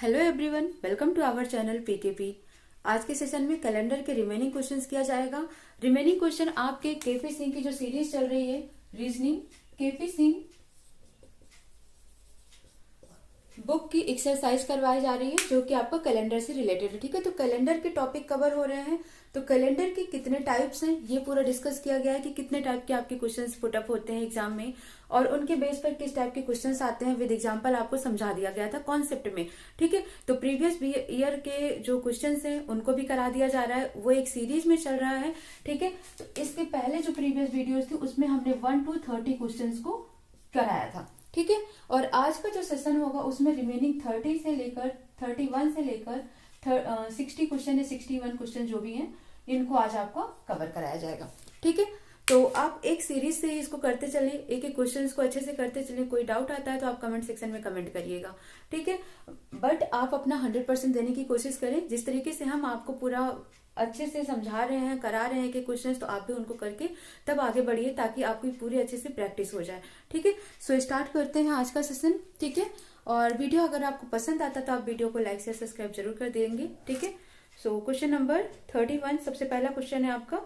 Hello everyone, welcome to our channel PKP. आज के session में कैलेंडर के रिमेनिंग क्वेश्चंस किया जाएगा। रिमेनिंग क्वेश्चन आपके केपी सिंह की जो सीरीज चल रही है रीजनिंग, केपी सिंह बुक की एक्सरसाइज करवाई जा रही है जो कि आपका कैलेंडर से रिलेटेड है। ठीक है, तो कैलेंडर के टॉपिक कवर हो रहे हैं। तो कैलेंडर के कितने टाइप्स हैं ये पूरा डिस्कस किया गया है कि कितने टाइप के आपके क्वेश्चंस पुटअप होते हैं एग्जाम में और उनके बेस पर किस टाइप के क्वेश्चंस आते हैं विद एग्जांपल आपको समझा दिया गया था कॉन्सेप्ट में। ठीक है, तो प्रीवियस ईयर के जो क्वेश्चंस हैं उनको भी करा दिया जा रहा है, वो एक सीरीज में चल रहा है। ठीक है, तो इसके पहले जो प्रीवियस वीडियोज थी उसमें हमने 1 to 30 क्वेश्चन को कराया था। ठीक है, और आज का जो सेशन होगा उसमें रिमेनिंग 30 से लेकर 31 से लेकर 60 क्वेश्चन है, 61 क्वेश्चन जो भी हैं इनको आज आपको कवर कराया जाएगा। ठीक है, तो आप एक सीरीज से इसको करते चले, एक एक क्वेश्चंस को अच्छे से करते चले। कोई डाउट आता है तो आप कमेंट सेक्शन में कमेंट करिएगा। ठीक है, बट आप अपना 100% देने की कोशिश करें। जिस तरीके से हम आपको पूरा अच्छे से समझा रहे हैं, करा रहे हैं कि क्वेश्चंस, तो आप भी उनको करके तब आगे बढ़िए ताकि आपकी पूरी अच्छे से प्रैक्टिस हो जाए। ठीक है, सो स्टार्ट करते हैं आज का सेशन। ठीक है, और वीडियो अगर आपको पसंद आता तो आप वीडियो को लाइक शेयर सब्सक्राइब जरूर कर देंगे। ठीक है, सो क्वेश्चन नंबर 31 सबसे पहला क्वेश्चन है आपका,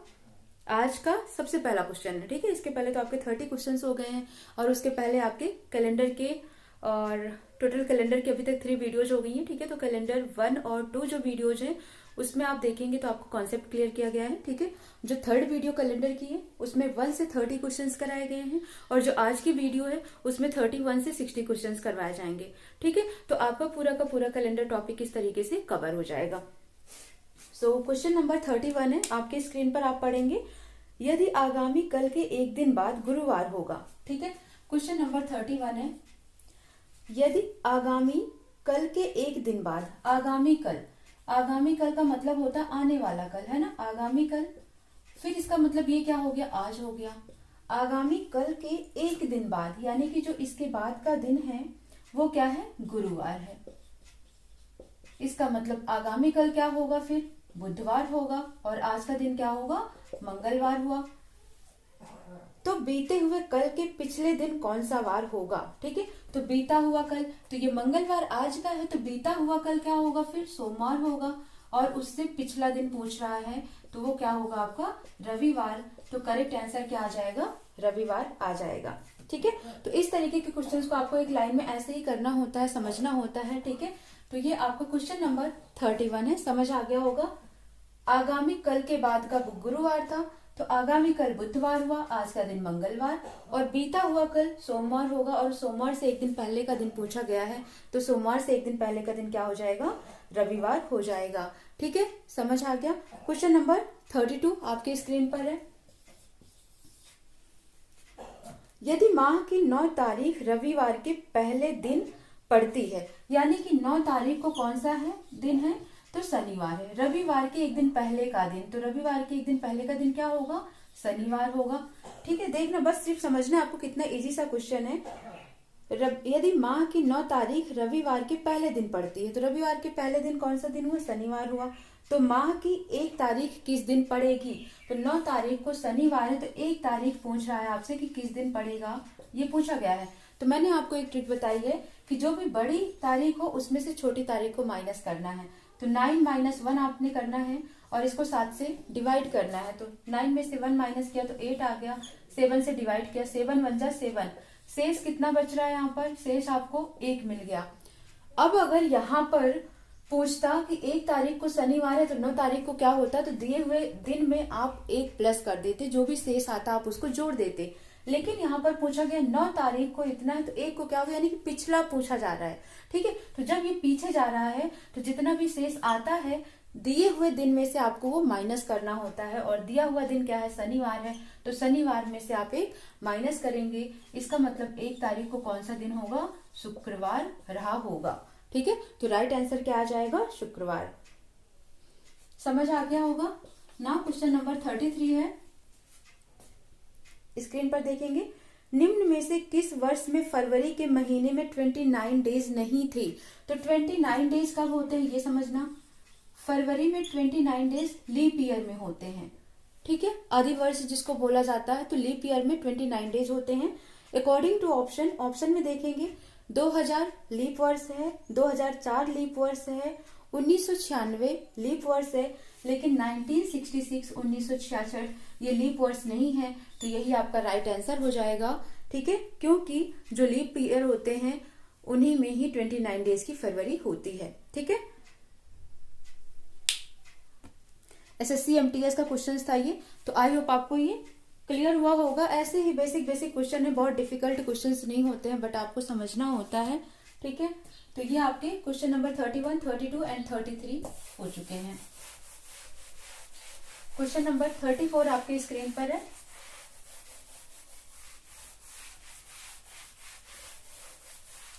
आज का सबसे पहला क्वेश्चन है। ठीक है, इसके पहले तो आपके 30 क्वेश्चंस हो गए हैं और उसके पहले आपके कैलेंडर के और टोटल कैलेंडर की अभी तक 3 वीडियोज हो गई हैं। ठीक है, तो कैलेंडर 1 और 2 जो वीडियोज हैं उसमें आप देखेंगे तो आपको कॉन्सेप्ट क्लियर किया गया है। ठीक है, जो थर्ड वीडियो कैलेंडर की है उसमें 1 से 30 क्वेश्चंस कराए गए हैं और जो आज की वीडियो है उसमें 31 से 60 क्वेश्चंस करवाए जाएंगे। ठीक है, तो आपका पूरा का पूरा कैलेंडर टॉपिक इस तरीके से कवर हो जाएगा। सो क्वेश्चन नंबर 31 है, आपके स्क्रीन पर आप पढ़ेंगे, यदि आगामी कल के एक दिन बाद गुरुवार होगा। ठीक है, क्वेश्चन नंबर 31 है, यदि आगामी कल के एक दिन बाद, आगामी कल का मतलब होता है आने वाला कल, है ना, आगामी कल। फिर इसका मतलब ये क्या हो गया, आज हो गया। आगामी कल के एक दिन बाद यानी कि जो इसके बाद का दिन है वो क्या है, गुरुवार है। इसका मतलब आगामी कल क्या होगा, फिर बुधवार होगा और आज का दिन क्या होगा, मंगलवार हुआ। तो बीते हुए कल के पिछले दिन कौन सा वार होगा। ठीक है, तो बीता हुआ कल, तो ये मंगलवार आज का है, तो बीता हुआ कल क्या होगा, फिर सोमवार होगा। और उससे पिछला दिन पूछ रहा है तो वो क्या होगा आपका, रविवार। तो करेक्ट आंसर क्या आ जाएगा, रविवार आ जाएगा। ठीक है, तो इस तरीके के क्वेश्चंस को आपको एक लाइन में ऐसे ही करना होता है, समझना होता है। ठीक है, तो ये आपका क्वेश्चन नंबर 31 है, समझ आ गया होगा। आगामी कल के बाद का गुरुवार था, तो आगामी कल बुधवार हुआ, आज का दिन मंगलवार, और बीता हुआ कल सोमवार होगा और सोमवार से एक दिन पहले का दिन पूछा गया है, तो सोमवार से एक दिन पहले का दिन क्या हो जाएगा, रविवार हो जाएगा। ठीक है, समझ आ गया। क्वेश्चन नंबर 32 आपके स्क्रीन पर है, यदि माह की 9 तारीख रविवार के पहले दिन पड़ती है, यानी कि 9 तारीख को कौन सा है दिन है, तो शनिवार है। रविवार के एक दिन पहले का दिन, तो रविवार के एक दिन पहले का दिन क्या होगा, शनिवार होगा। ठीक है, देखना बस सिर्फ समझना आपको कितना इजी सा क्वेश्चन है। यदि माह की 9 तारीख रविवार के पहले दिन पड़ती है, तो रविवार के पहले दिन कौन सा दिन हुआ, शनिवार हुआ। तो माह की 1 तारीख किस दिन पड़ेगी, तो 9 तारीख को शनिवार है, तो 1 तारीख पूछ रहा है आपसे कि किस दिन पड़ेगा, ये पूछा गया है। तो मैंने आपको एक ट्रिक बताई है कि जो भी बड़ी तारीख हो उसमें से छोटी तारीख को माइनस करना है। तो 9 - 1 आपने करना है और इसको 7 से डिवाइड करना है। तो 9 में से 1 माइनस किया तो 8 आ गया, 7 से डिवाइड किया, 7 × 1 = 7। शेष कितना बच रहा है, यहाँ पर शेष आपको 1 मिल गया। अब अगर यहाँ पर पूछता कि 1 तारीख को शनिवार है तो 9 तारीख को क्या होता, तो दिए हुए दिन में आप 1 प्लस कर देते, जो भी शेष आता आप उसको जोड़ देते। लेकिन यहाँ पर पूछा गया 9 तारीख को इतना है, तो 1 को क्या होगा, यानी कि पिछला पूछा जा रहा है। ठीक है, तो जब ये पीछे जा रहा है तो जितना भी शेष आता है दिए हुए दिन में से आपको वो माइनस करना होता है, और दिया हुआ दिन क्या है, शनिवार है, तो शनिवार में से आप 1 माइनस करेंगे। इसका मतलब 1 तारीख को कौन सा दिन होगा, शुक्रवार रहा होगा। ठीक है, तो राइट आंसर क्या आ जाएगा, शुक्रवार। समझ आ गया होगा ना। क्वेश्चन नंबर 33 है, स्क्रीन पर देखेंगे, निम्न में से किस वर्ष में फरवरी के महीने में 29 डेज नहीं थे। तो 29 डेज कब होते हैं ये समझना, फरवरी में 29 डेज लीप ईयर में होते हैं। ठीक है, आदि वर्ष जिसको बोला जाता है, तो लीप ईयर में 29 डेज होते हैं। अकॉर्डिंग टू ऑप्शन में देखेंगे 2000 लीप वर्ष है, 2004 लीप वर्ष है, 1996 लीप वर्ष है, लेकिन 1966 1966 ये लीप वर्ष नहीं है। तो यही आपका राइट आंसर हो जाएगा। ठीक है, क्योंकि जो लीप ईयर होते हैं उन्हीं में ही 29 डेज की फरवरी होती है। ठीक है, एसएससी एमटीएस का क्वेश्चन था ये। तो आई होप आपको ये क्लियर हुआ होगा। ऐसे ही बेसिक बेसिक क्वेश्चन है, बहुत डिफिकल्ट क्वेश्चंस नहीं होते हैं, बट आपको समझना होता है। ठीक है, तो ये आपके क्वेश्चन नंबर 31, 32 एंड 33 हो चुके हैं। क्वेश्चन नंबर 34 आपके स्क्रीन पर है।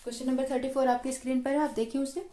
क्वेश्चन नंबर 34 आपकी स्क्रीन पर है, आप देखिए उसे।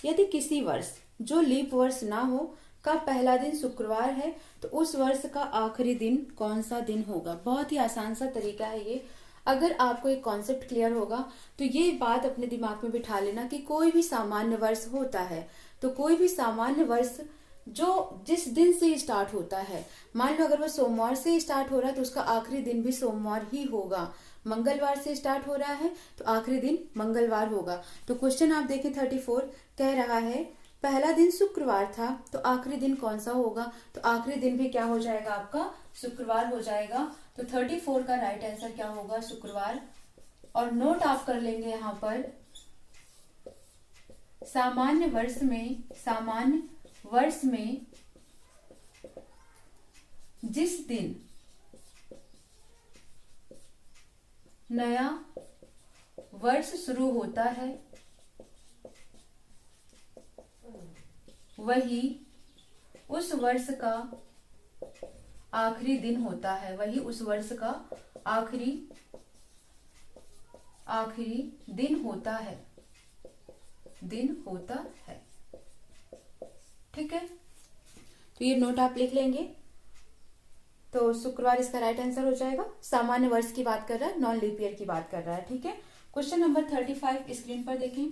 यदि किसी वर्ष जो लीप वर्ष ना हो का पहला दिन शुक्रवार है तो उस वर्ष का आखिरी दिन कौन सा दिन होगा। बहुत ही आसान सा तरीका है ये। अगर आपको एक कॉन्सेप्ट क्लियर होगा तो ये बात अपने दिमाग में बिठा लेना कि कोई भी सामान्य वर्ष होता है तो कोई भी सामान्य वर्ष जो जिस दिन से स्टार्ट होता है, मान लो अगर वो सोमवार से स्टार्ट हो रहा है तो उसका आखिरी दिन भी सोमवार ही होगा। मंगलवार से स्टार्ट हो रहा है तो आखिरी दिन मंगलवार होगा। तो क्वेश्चन आप देखें 34 कह रहा है पहला दिन शुक्रवार था तो आखिरी दिन कौन सा होगा। तो आखिरी दिन भी क्या हो जाएगा आपका, शुक्रवार हो जाएगा। तो 34 का राइट आंसर क्या होगा, शुक्रवार। और नोट आप कर लेंगे यहाँ पर सामान्य वर्ष में जिस दिन नया वर्ष शुरू होता है वही उस वर्ष का आखिरी दिन होता है, वही उस वर्ष का आखिरी दिन होता है, ठीक है। तो ये नोट आप लिख लेंगे। तो शुक्रवार इसका राइट आंसर हो जाएगा। सामान्य वर्ष की बात कर रहा है, नॉन लीप ईयर की बात कर रहा है। ठीक है, क्वेश्चन नंबर 35 स्क्रीन पर देखें।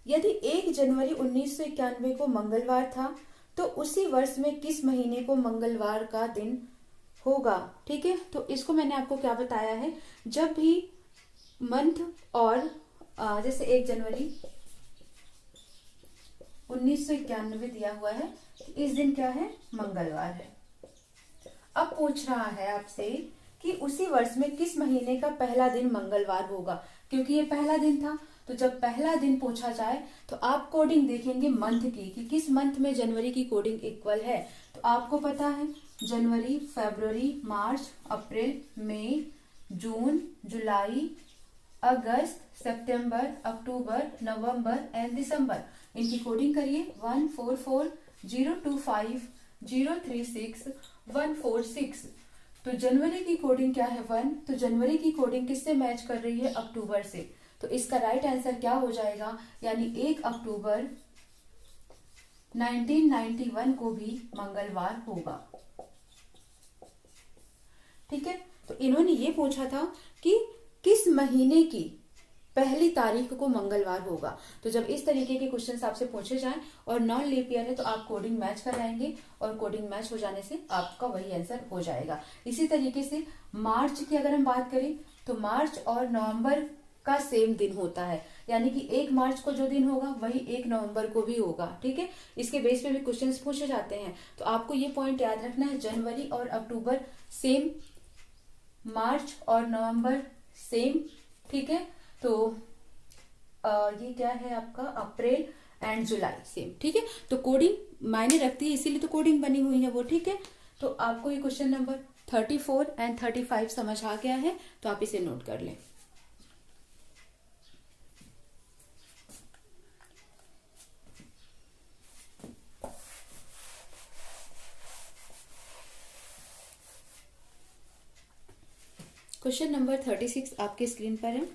यदि 1 जनवरी 1991 को मंगलवार था तो उसी वर्ष में किस महीने को मंगलवार का दिन होगा। ठीक है, तो इसको मैंने आपको क्या बताया है, जब भी मंथ और जैसे 1 जनवरी 1991 दिया हुआ है, इस दिन क्या है, मंगलवार है। अब पूछ रहा है आपसे कि उसी वर्ष में किस महीने का पहला दिन मंगलवार होगा। क्योंकि ये पहला दिन था तो जब पहला दिन पूछा जाए तो आप कोडिंग देखेंगे मंथ की कि किस मंथ में जनवरी की कोडिंग इक्वल है। तो आपको पता है जनवरी, फरवरी, मार्च, अप्रैल, मई, जून, जुलाई, अगस्त, सितंबर, अक्टूबर, नवंबर एंड दिसंबर। इनकी कोडिंग करिए 1440225036146। तो जनवरी की कोडिंग क्या है 1, तो जनवरी की कोडिंग किससे मैच कर रही है, अक्टूबर से। तो इसका राइट आंसर क्या हो जाएगा, यानी 1 अक्टूबर 1991 को भी मंगलवार होगा। ठीक है, तो इन्होंने ये पूछा था कि किस महीने की पहली तारीख को मंगलवार होगा। तो जब इस तरीके के क्वेश्चन आपसे पूछे जाएं और नॉन लीप ईयर है तो आप कोडिंग मैच कर जाएंगे और कोडिंग मैच हो जाने से आपका वही आंसर हो जाएगा। इसी तरीके से मार्च की अगर हम बात करें तो मार्च और नवंबर का सेम दिन होता है, यानी कि 1 मार्च को जो दिन होगा वही 1 नवंबर को भी होगा। ठीक है, इसके बेस पे भी क्वेश्चंस पूछे जाते हैं। तो आपको ये पॉइंट याद रखना है, जनवरी और अक्टूबर सेम, मार्च और नवंबर सेम। ठीक है, तो ये क्या है आपका, अप्रैल एंड जुलाई सेम। ठीक है, तो कोडिंग मायने रखती है, इसीलिए तो कोडिंग बनी हुई है वो। ठीक है, तो आपको ये क्वेश्चन नंबर 34 एंड 35 समझ आ गया है, तो आप इसे नोट कर लें। क्वेश्चन नंबर 36 आपके स्क्रीन पर है।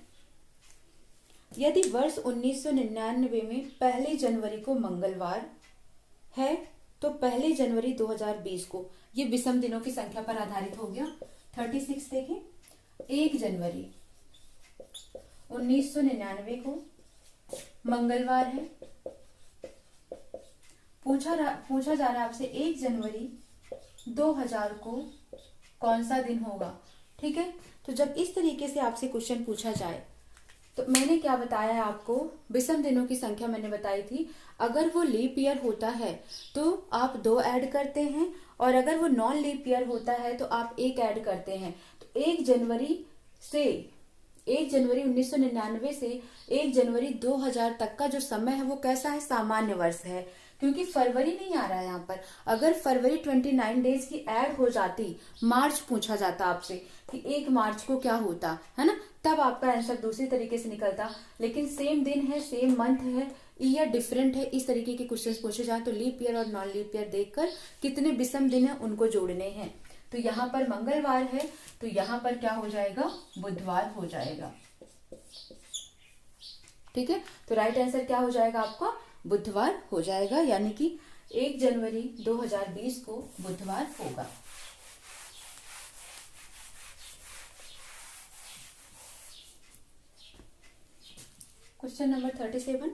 यदि वर्ष 1999 में 1 जनवरी को मंगलवार है तो 1 जनवरी 2020 को, ये विषम दिनों की संख्या पर आधारित हो गया। 36 देखें, 1 जनवरी 1999 को मंगलवार है। पूछा जा रहा है आपसे 1 जनवरी 2000 को कौन सा दिन होगा। ठीक है, तो जब इस तरीके से आपसे क्वेश्चन पूछा जाए तो मैंने क्या बताया है आपको, विषम दिनों की संख्या मैंने बताई थी। अगर वो लीप ईयर होता है तो आप 2 ऐड करते हैं, और अगर वो नॉन लीप ईयर होता है तो आप 1 ऐड करते हैं। तो 1 जनवरी 1999 से 1 जनवरी 2000 तक का जो समय है वो कैसा है, सामान्य वर्ष है, क्योंकि फरवरी नहीं आ रहा है यहाँ पर। अगर फरवरी 29 डेज की ऐड हो जाती, मार्च पूछा जाता आपसे कि 1 मार्च को क्या होता है ना, तब आपका आंसर दूसरी तरीके से निकलता। लेकिन सेम दिन है, सेम मंथ है, ईयर डिफरेंट है, इस तरीके के क्वेश्चंस पूछे जाए तो लीप ईयर और नॉन लीप ईयर देखकर कितने विषम दिन है उनको जोड़ने हैं। तो यहाँ पर मंगलवार है तो यहाँ पर क्या हो जाएगा, बुधवार हो जाएगा। ठीक है, तो राइट आंसर क्या हो जाएगा आपका, बुधवार हो जाएगा, यानी कि 1 जनवरी 2020 को बुधवार होगा। क्वेश्चन नंबर 37,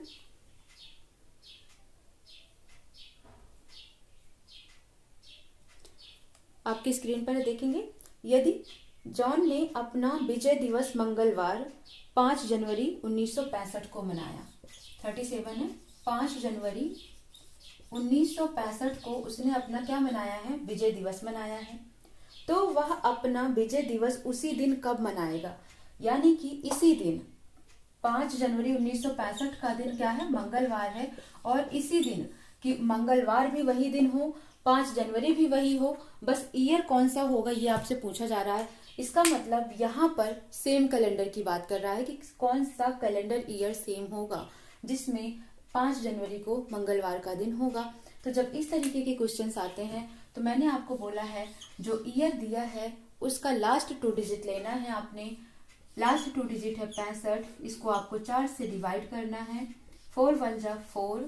आपकी स्क्रीन पर देखेंगे। यदि जॉन ने अपना विजय दिवस मंगलवार 5 जनवरी 1965 को मनाया, 37 है, 5 जनवरी 1965 को उसने अपना क्या मनाया है, विजय दिवस मनाया है, तो वह अपना विजय दिवस उसी दिन कब मनाएगा, यानी कि इसी दिन 5 जनवरी 1965 का दिन क्या है, मंगलवार है, और इसी दिन कि मंगलवार भी वही दिन हो, 5 जनवरी भी वही हो, बस ईयर कौन सा होगा ये आपसे पूछा जा रहा है। इसका मतलब यहाँ पर सेम कैलेंडर की बात कर रहा है कि कौन सा कैलेंडर ईयर सेम होगा जिसमें 5 जनवरी को मंगलवार का दिन होगा। तो जब इस तरीके के क्वेश्चंस आते हैं तो मैंने आपको बोला है जो ईयर दिया है उसका लास्ट 2 डिजिट लेना है आपने। लास्ट 2 डिजिट है 65, इसको आपको 4 से डिवाइड करना है। 4 1 जा 4,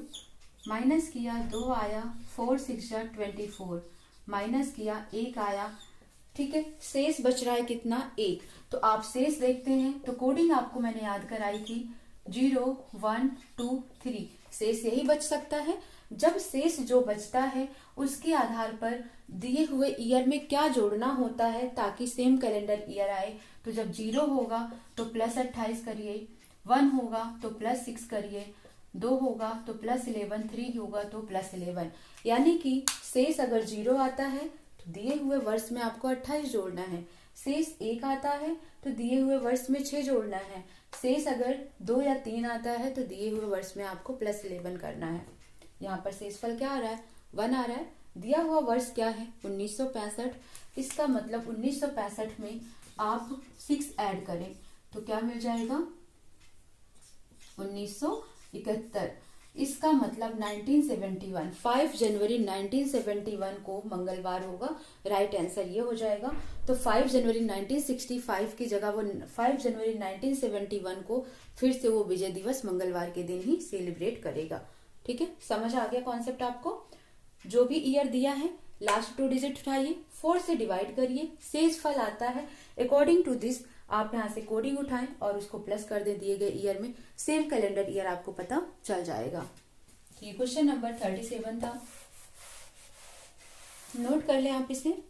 माइनस किया 2 आया, 4 6 जा 24, माइनस किया 1 आया। ठीक है, शेष बच रहा है कितना, 1। तो आप शेष देखते हैं तो कोडिंग आपको मैंने याद कराई थी 0 1 2 3, शेष यही बच सकता है। जब शेष जो बचता है उसके आधार पर दिए हुए ईयर में क्या जोड़ना होता है ताकि सेम कैलेंडर ईयर आए। तो जब 0 होगा तो +28 करिए, 1 होगा तो +6 करिए, 2 होगा तो +11, 3 होगा तो +11, यानी कि शेष अगर 0 आता है तो दिए हुए वर्ष में आपको 28 जोड़ना है। शेष 1 आता है तो दिए हुए वर्ष में 6 जोड़ना है। शेष अगर 2 या 3 आता है तो दिए हुए वर्ष में आपको +11 करना है। यहाँ पर शेषफल क्या आ रहा है, 1 आ रहा है। दिया हुआ वर्ष क्या है, 1965। इसका मतलब 1965 में आप 6 ऐड करें तो क्या मिल जाएगा, 1971। इसका मतलब 1971, 5 जनवरी 1971 को मंगलवार होगा। राइट आंसर ये हो जाएगा। तो 5 जनवरी 1965 की जगह वो 5 जनवरी 1971 को फिर से वो विजय दिवस मंगलवार के दिन ही सेलिब्रेट करेगा। ठीक है, समझ आ गया कॉन्सेप्ट आपको। जो भी ईयर दिया है लास्ट 2 डिजिट उठाइए, 4 से डिवाइड करिए, शेष फल आता है। अकॉर्डिंग टू दिस आप यहाँ से कोडिंग उठाएं और उसको प्लस कर दे दिए गए ईयर में, सेम कैलेंडर ईयर आपको पता चल जाएगा। ये क्वेश्चन नंबर 37 था, नोट कर ले आप इसे।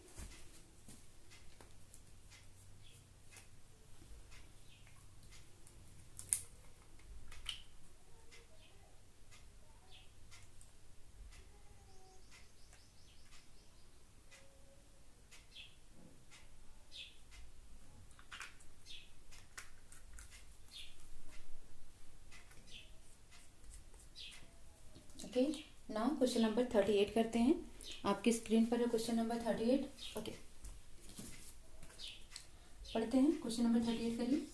ओके, नाउ क्वेश्चन नंबर 38 करते हैं। आपकी स्क्रीन पर है क्वेश्चन नंबर 38। ओके, पढ़ते हैं क्वेश्चन नंबर 38 करिए।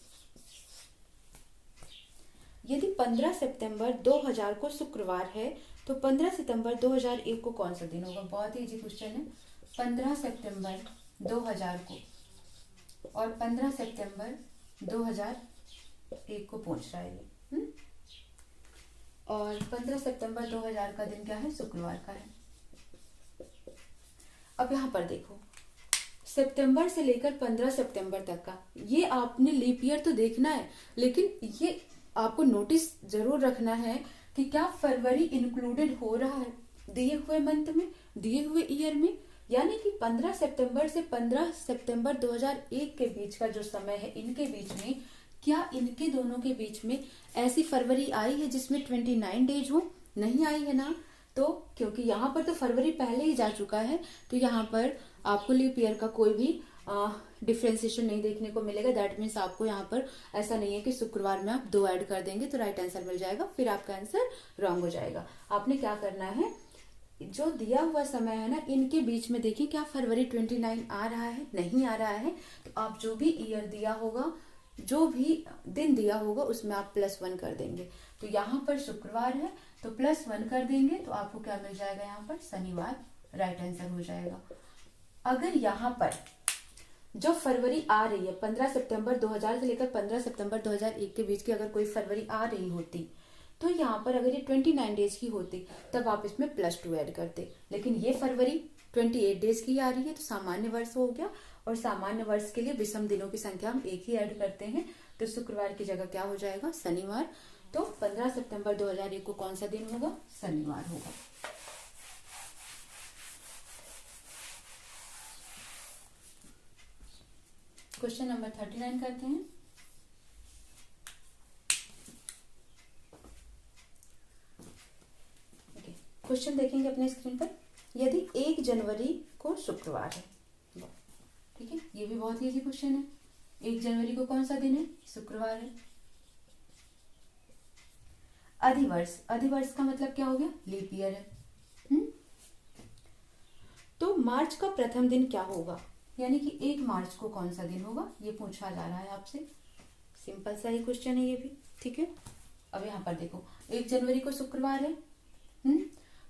यदि 15 सितंबर 2000 को शुक्रवार है तो 15 सितंबर 2001 को कौन सा दिन होगा। बहुत ही इजी क्वेश्चन है। 15 सितंबर 2000 को और 15 सितंबर 2001 को पूछ रहा है ये। और 15 सितंबर 2000 का दिन क्या है, शुक्रवार का है। अब यहाँ पर देखो, सितंबर से लेकर 15 सितंबर तक का ये आपने लीप ईयर तो देखना है, लेकिन ये आपको नोटिस जरूर रखना है कि क्या फरवरी इंक्लूडेड हो रहा है दिए हुए मंथ में, दिए हुए ईयर में, यानी कि 15 सितंबर से 15 सितंबर 2001 के बीच का जो समय है, इनके बीच में क्या इनके दोनों के बीच में ऐसी फरवरी आई है जिसमें 29 डेज हो? नहीं आई है ना। तो क्योंकि यहाँ पर तो फरवरी पहले ही जा चुका है, तो यहाँ पर आपको लीप ईयर का कोई भी डिफ्रेंसिएशन नहीं देखने को मिलेगा। दैट मीन्स आपको यहाँ पर ऐसा नहीं है कि शुक्रवार में आप 2 ऐड कर देंगे तो राइट आंसर मिल जाएगा, फिर आपका आंसर रॉन्ग हो जाएगा। आपने क्या करना है, जो दिया हुआ समय है ना, इनके बीच में देखिए क्या फरवरी 29 आ रहा है? नहीं आ रहा है। तो आप जो भी ईयर दिया होगा, जो भी दिन दिया होगा, उसमें आप +1 कर देंगे। तो यहाँ पर शुक्रवार है तो +1 कर देंगे तो आपको क्या मिल जाएगा, यहाँ पर शनिवार राइट आंसर हो जाएगा। अगर यहाँ पर जो फरवरी आ रही है 15 सितंबर 2000 से लेकर 15 सितंबर 2001 के बीच की अगर कोई फरवरी आ रही होती, तो यहाँ पर अगर ये 29 डेज की होती तब आप इसमें +2 ऐड करते। लेकिन ये फरवरी 28 डेज की आ रही है तो सामान्य वर्ष हो गया, और सामान्य वर्ष के लिए विषम दिनों की संख्या हम एक ही ऐड करते हैं, तो शुक्रवार की जगह क्या हो जाएगा, शनिवार। तो 15 सितंबर 2001 को कौन सा दिन होगा, शनिवार होगा। क्वेश्चन नंबर 39 करते हैं। क्वेश्चन देखेंगे अपने स्क्रीन पर। यदि 1 जनवरी को शुक्रवार है, ठीक है, ये भी बहुत इजी क्वेश्चन है। 1 जनवरी को कौन सा दिन है, शुक्रवार है। अधिवर्ष, अधिवर्ष का मतलब क्या हो गया, लीप ईयर है। तो मार्च का प्रथम दिन क्या होगा, यानी कि 1 मार्च को कौन सा दिन होगा, ये पूछा जा रहा है आपसे। सिंपल सा ही क्वेश्चन है ये भी, ठीक है। अब यहाँ पर देखो 1 जनवरी को शुक्रवार है,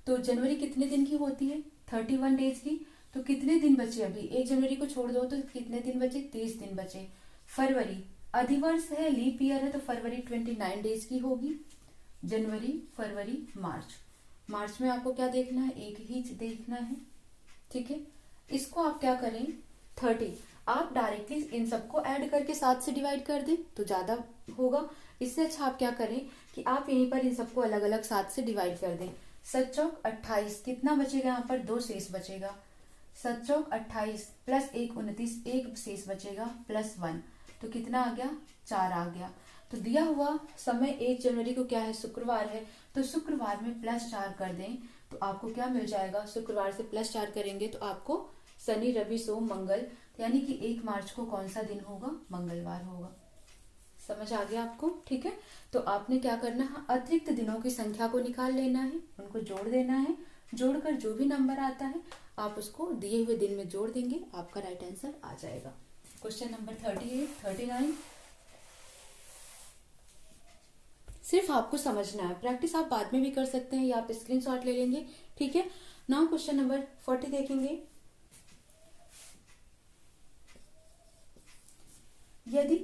तो जनवरी कितने दिन की होती है, 31 डेज की। तो कितने दिन बचे अभी, 1 जनवरी को छोड़ दो तो कितने दिन बचे, 30 दिन बचे। फरवरी अधिवर्ष है, लीप ईयर है, तो फरवरी 29 डेज की होगी। जनवरी, फरवरी, मार्च, मार्च में आपको क्या देखना है, एक ही देखना है, ठीक है। इसको आप क्या करें, 30 आप डायरेक्टली इन सबको ऐड करके 7 से डिवाइड कर दें तो ज्यादा होगा। इससे अच्छा आप क्या करें कि आप यहीं पर इन सबको अलग अलग 7 से डिवाइड कर दें। 7 चौक 28, कितना बचेगा यहाँ पर, 2 शेष बचेगा। 7 चौक 28 प्लस 1 29, 1 शेष बचेगा +1, तो कितना आ गया, 4 आ गया। तो दिया हुआ समय 1 जनवरी को क्या है, शुक्रवार है, तो शुक्रवार में +4 कर दें तो आपको क्या मिल जाएगा, शुक्रवार से +4 करेंगे तो आपको शनि रवि सोम मंगल, यानी कि 1 मार्च को कौन सा दिन होगा, मंगलवार होगा। समझ आ गया आपको, ठीक है। तो आपने क्या करना है, अतिरिक्त दिनों की संख्या को निकाल लेना है, उनको जोड़ देना है, जोड़कर जो भी नंबर आता है आप उसको दिए हुए दिन में जोड़ देंगे, आपका राइट आंसर आ जाएगा। क्वेश्चन नंबर 38, 39 सिर्फ आपको समझना है, प्रैक्टिस आप बाद में भी कर सकते हैं या आप स्क्रीनशॉट ले लेंगे, ठीक है। नाउ क्वेश्चन नंबर 40 देखेंगे। यदि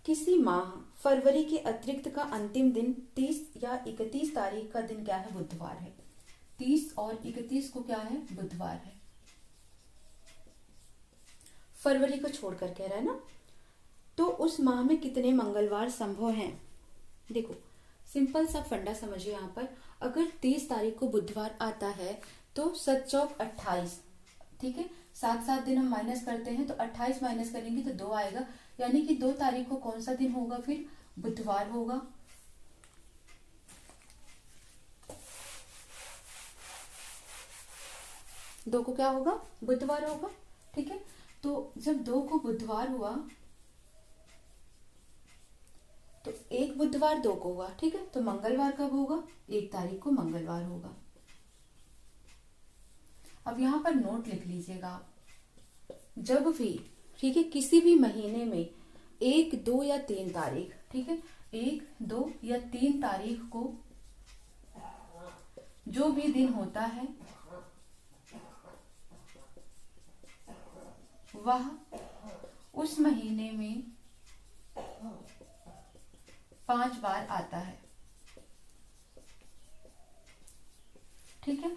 किसी माह फरवरी के अतिरिक्त का अंतिम दिन 30 या 31 तारीख का दिन क्या है, बुधवार है। 30 और 31 को क्या है, बुधवार है। फरवरी को छोड़कर कह रहा है ना, तो उस माह में कितने मंगलवार संभव हैं। देखो सिंपल सा फंडा समझिए यहाँ पर, अगर 30 तारीख को बुधवार आता है तो 7 चौक 28, ठीक है, 7 दिन हम माइनस करते हैं तो 28 माइनस करेंगे तो 2 आएगा, यानी कि 2 तारीख को कौन सा दिन होगा, फिर बुधवार होगा। दो को क्या होगा, बुधवार होगा, ठीक है। तो जब 2 को बुधवार हुआ तो 1 बुधवार 2 को हुआ, ठीक है। तो मंगलवार कब होगा, 1 तारीख को मंगलवार होगा। अब यहाँ पर नोट लिख लीजिएगा आप, जब भी, ठीक है, किसी भी महीने में 1, 2 या 3 तारीख, ठीक है, 1, 2 या 3 तारीख को जो भी दिन होता है वह उस महीने में 5 बार आता है, ठीक है।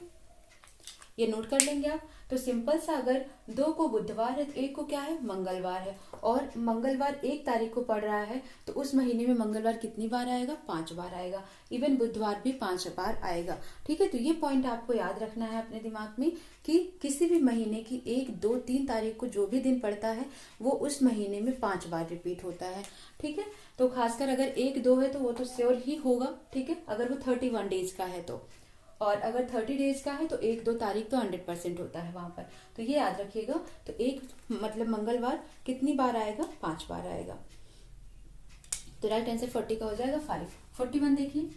ये नोट कर लेंगे आप। तो सिंपल सा, अगर 2 को बुधवार है तो 1 को क्या है, मंगलवार है, और मंगलवार 1 तारीख को पड़ रहा है, तो उस महीने में मंगलवार कितनी बार आएगा, 5 बार आएगा। इवन बुधवार भी 5 बार आएगा। ठीक है, तो ये पॉइंट आपको याद रखना है अपने दिमाग में कि किसी भी महीने की 1, 2, 3 तारीख को जो भी दिन पड़ता है वो उस महीने में 5 बार रिपीट होता है। ठीक है, तो खासकर अगर 1, 2 है तो वो तो श्योर ही होगा। ठीक है, अगर वो 31 डेज का है तो, और अगर 30 डेज का है तो 1, 2 तारीख तो 100% होता है वहां पर। तो ये याद रखिएगा। तो एक मतलब मंगलवार कितनी बार आएगा, 5 बार आएगा। तो राइट आंसर 40 का हो जाएगा 5। 41 देखिए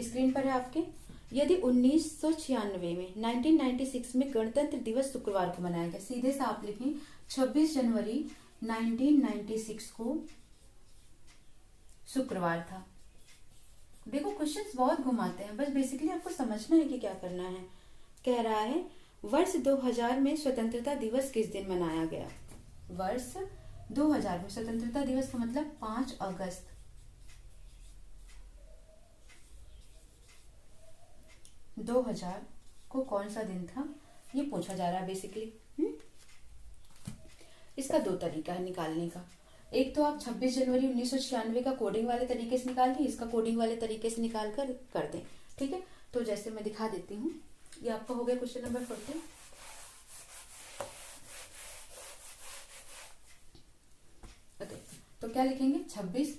स्क्रीन पर है आपके। यदि 1996 में 1996 में गणतंत्र दिवस शुक्रवार को मनाया गया, सीधे से आप लिखें 26 जनवरी 1996 को शुक्रवार था। देखो क्वेश्चंस बहुत घुमाते हैं, बस बेसिकली आपको समझना है कि क्या करना है। कह रहा है वर्ष 2000 में स्वतंत्रता दिवस किस दिन मनाया गया। वर्ष 2000 में स्वतंत्रता दिवस का मतलब 5 अगस्त। दो 2000 को कौन सा दिन था, ये पूछा जा रहा है बेसिकली। इसका 2 तरीका है निकालने का। एक तो आप 26 जनवरी 1996 का कोडिंग वाले तरीके से निकाल दें, इसका कोडिंग वाले तरीके से निकाल कर दें। ठीक है, तो जैसे मैं दिखा देती हूँ। ये आपका हो गया क्वेश्चन नंबर 40। ओके, तो क्या लिखेंगे, 26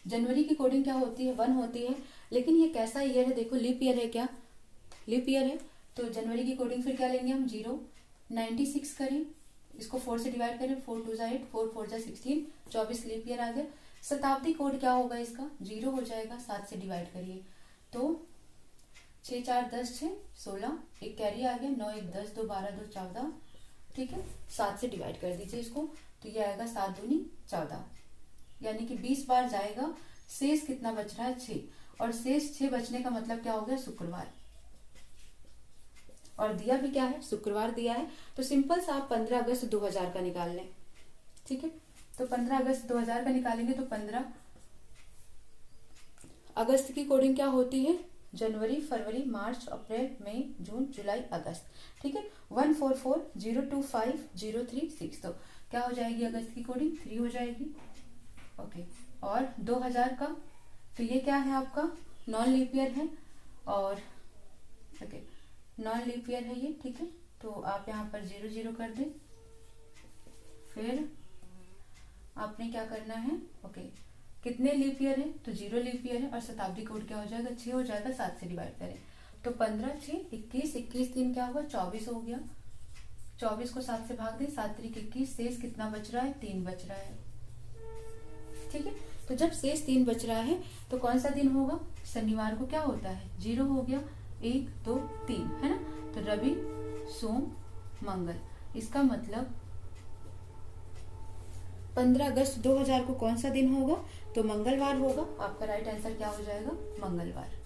जनवरी की कोडिंग क्या होती है, 1 होती है। लेकिन ये कैसा ईयर है, देखो लीप ईयर है, क्या लीप ईयर है, तो जनवरी की कोडिंग फिर क्या लेंगे हम, 0। 96 करें, इसको 4 से डिवाइड करें, 4 2 8, 4 4 16, 24 लीप ईयर आ गया। शताब्दी कोड क्या होगा इसका, 0 हो जाएगा। 7 से डिवाइड करिए तो 6 4 10 6 16, एक कैरी आ गया, 9 1 10, 2 12, 2 14। ठीक है, 7 से डिवाइड कर दीजिए इसको, तो ये आएगा 7 दूनी 14, यानी कि 20 बार जाएगा। शेष कितना बच रहा है, 6, और शेष 6 बचने का मतलब क्या हो गया, शुक्रवार। और दिया भी क्या है, शुक्रवार दिया है। तो सिंपल सा आप 15 अगस्त 2000 का निकाल लें। ठीक है, तो 15 अगस्त 2000 का निकालेंगे तो 15 अगस्त की कोडिंग क्या होती है, जनवरी, फरवरी, मार्च, अप्रैल, मई, जून, जुलाई, अगस्त। ठीक है, 14402503 तो क्या हो जाएगी अगस्त की कोडिंग, 3 हो जाएगी। ओके, और 2000 का, तो ये क्या है आपका, नॉन लीप ईयर है, और ओके नॉन लीप ईयर है ये। ठीक है, तो आप यहाँ पर 0 0 कर दें। फिर आपने क्या करना है, ओके कितने लीप ईयर है, तो 0 लीप ईयर है, और शताब्दी कोड क्या हो जाएगा, 6 हो जाएगा। 7 से डिवाइड करें तो 15 6 21, 21 3 क्या हुआ, 24 हो गया। 24 को 7 से भाग दें, 7 3 21, शेष कितना बच रहा है, 3 बच रहा है। ठीक है, तो जब शेष 3 बच रहा है तो कौन सा दिन होगा, शनिवार को क्या होता है, 0 हो गया, 1 2 3 है ना, तो रवि सोम मंगल। इसका मतलब 15 अगस्त 2000 को कौन सा दिन होगा, तो मंगलवार होगा। आपका राइट आंसर क्या हो जाएगा, मंगलवार।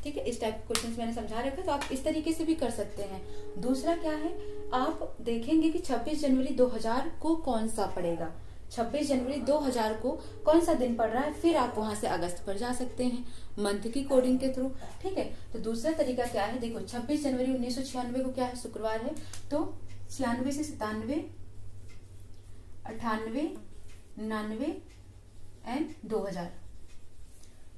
ठीक है, इस टाइप के क्वेश्चंस मैंने समझा रखा, तो आप इस तरीके से भी कर सकते हैं। दूसरा क्या है, आप देखेंगे कि 26 जनवरी 2000 को कौन सा पड़ेगा, 26 जनवरी 2000 को कौन सा दिन पड़ रहा है, फिर आप वहां से अगस्त पर जा सकते हैं मंथ की कोडिंग के थ्रू। ठीक है, तो दूसरा तरीका क्या है, देखो 26 जनवरी 1996 को क्या है, शुक्रवार है, तो 96 से 97, 98, 99 एंड 2000,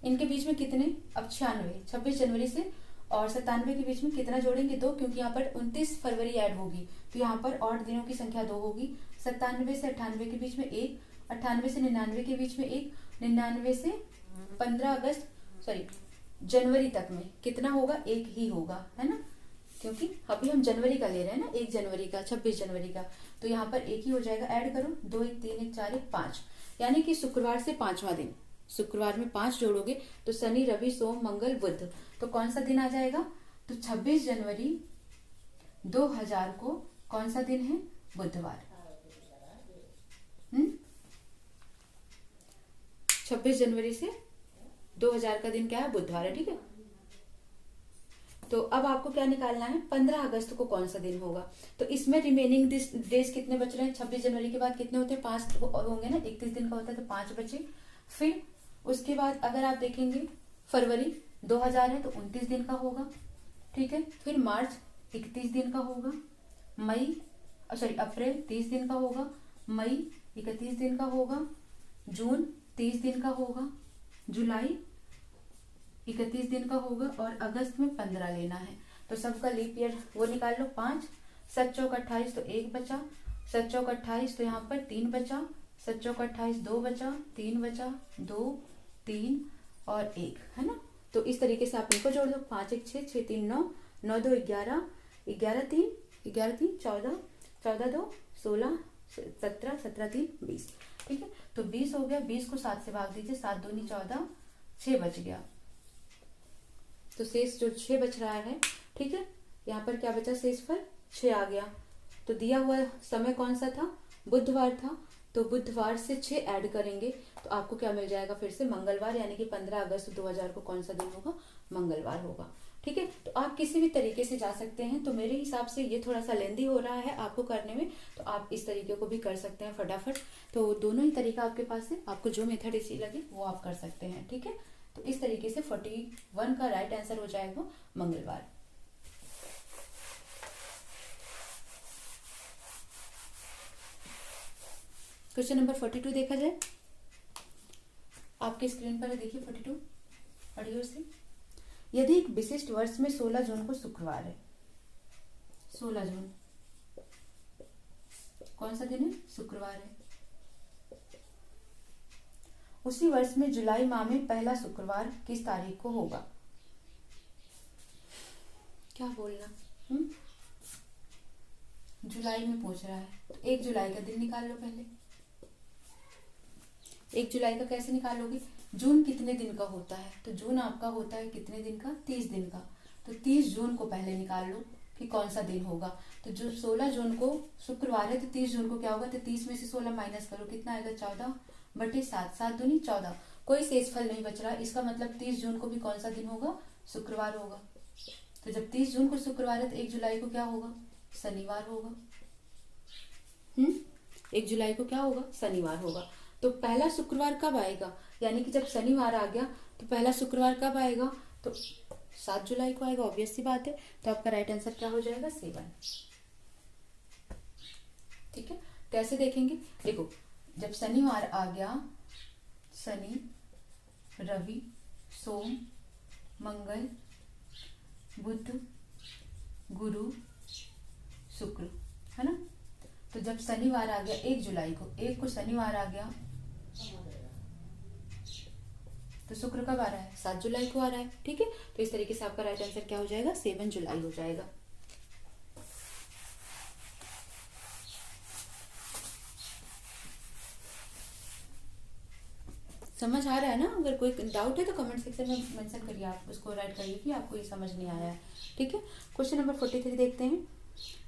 इनके बीच में कितने, अब 96, 26 जनवरी से और 97 के बीच में कितना जोड़ेंगे, 2, क्योंकि यहाँ पर 29 फरवरी ऐड होगी, तो यहाँ पर और दिनों की संख्या 2 होगी। 97 से 98 के बीच में 1, 98 से 99 के बीच में 1, 99 से 15 अगस्त जनवरी तक में कितना होगा, 1 ही होगा, है ना, क्योंकि अभी हम जनवरी का ले रहे हैं ना, 1 जनवरी का, 26 जनवरी का, तो यहाँ पर 1 ही हो जाएगा। ऐड करो, 2 1 3 1 4 1 5, यानी कि शुक्रवार से 5वां दिन, शुक्रवार में 5 जोड़ोगे तो शनि, रवि, सोम, मंगल, बुध, तो कौन सा दिन आ जाएगा, तो 26 जनवरी 2000 को कौन सा दिन है, बुधवार। 26 जनवरी से 2000 का दिन क्या है, बुधवार है। ठीक है, तो अब आपको क्या निकालना है, 15 अगस्त को कौन सा दिन होगा, तो इसमें रिमेनिंग डेज कितने बच रहे हैं, 26 जनवरी के बाद कितने होते हैं, 5 होंगे ना, 31 दिन का होता है, तो 5 बचे। फिर उसके बाद अगर आप देखेंगे फरवरी 2000 है तो 29 दिन का होगा, ठीक है। फिर मार्च 31 दिन का होगा, मई सॉरी अप्रैल 30 दिन का होगा, मई 31 दिन का होगा, जून 30 दिन का होगा, जुलाई 31 दिन का होगा और अगस्त में 15 लेना है। तो सबका लीप ईयर वो निकाल लो, 5 7 चौक 28 तो 1 बचा, 7 चौक 28 तो यहाँ पर 3 बचा, 7 चौक 28 2 बचा, 3 बचा, 2 3 और 1, है ना। तो इस तरीके से आप इनको जोड़ दो, 5 1 6 6 3 9 9 2 11 11 3 11 3 14 14 2 16 17 17 3 20, ठीक है। तो 20 हो गया, 20 को 7 से भाग दीजिए, 7 दूनी 14, 6 बच गया। तो शेष जो 6 बच रहा है, ठीक है, यहाँ पर क्या बचा शेष पर 6 आ गया। तो दिया हुआ समय कौन सा था, बुधवार था, तो बुधवार से 6 ऐड करेंगे तो आपको क्या मिल जाएगा, फिर से मंगलवार, यानी कि 15 अगस्त 2000 को कौन सा दिन होगा, मंगलवार होगा, ठीक है। तो आप किसी भी तरीके से जा सकते हैं। तो मेरे हिसाब से ये थोड़ा सा लेंदी हो रहा है आपको करने में, तो आप इस तरीके को भी कर सकते हैं फटाफट। तो दोनों ही तरीका आपके पास है, आपको जो मेथड इसी लगे वो आप कर सकते हैं, ठीक है। तो इस तरीके से 41 का राइट आंसर हो जाएगा मंगलवार। क्वेश्चन नंबर 42 देखा जाए, आपके स्क्रीन पर है, देखिए 42 पढ़िए उसे। यदि एक विशिष्ट वर्ष में 16 जून को शुक्रवार है, 16 जून कौन सा दिन है, शुक्रवार है। उसी वर्ष में जुलाई माह में पहला शुक्रवार किस तारीख को होगा, क्या बोलना। जुलाई में पूछ रहा है, तो 1 जुलाई का दिन निकाल लो पहले। 1 जुलाई का कैसे निकालोगे, जून कितने दिन का होता है, तो जून आपका होता है कितने दिन का, 30 दिन का। तो 30 जून को पहले निकाल लो कि कौन सा दिन होगा। तो जो 16 जून को शुक्रवार है तो 30 जून को क्या होगा, तो 30 में से 16 माइनस करो, कितना आएगा, 14/7, 7 दूनी 14, कोई शेषफल नहीं बच रहा। इसका मतलब 30 जून को भी कौन सा दिन होगा, शुक्रवार होगा। तो जब 30 जून को शुक्रवार है तो 1 जुलाई को क्या होगा, शनिवार होगा। 1 जुलाई को क्या होगा, शनिवार होगा। तो पहला शुक्रवार कब आएगा, यानी कि जब शनिवार आ गया तो पहला शुक्रवार कब आएगा, तो 7 जुलाई को आएगा, ऑब्वियस सी बात है। तो आपका राइट आंसर क्या हो जाएगा, 7, ठीक है। कैसे देखेंगे, देखो जब शनिवार आ गया, शनि रवि सोम मंगल बुध गुरु शुक्र, है ना। तो जब शनिवार आ गया 1 जुलाई को, 1 को शनिवार आ गया तो शुक्र कब आ रहा है, 7 जुलाई को आ रहा है, ठीक है। तो इस तरीके से आपका राइट आंसर क्या हो जाएगा, 7 जुलाई हो जाएगा। समझ आ रहा है ना, अगर कोई डाउट है तो कमेंट सेक्शन में मेंशन करिए, आप उसको राइट करिए कि आपको ये समझ नहीं आया है, ठीक है। क्वेश्चन नंबर 43 देखते हैं।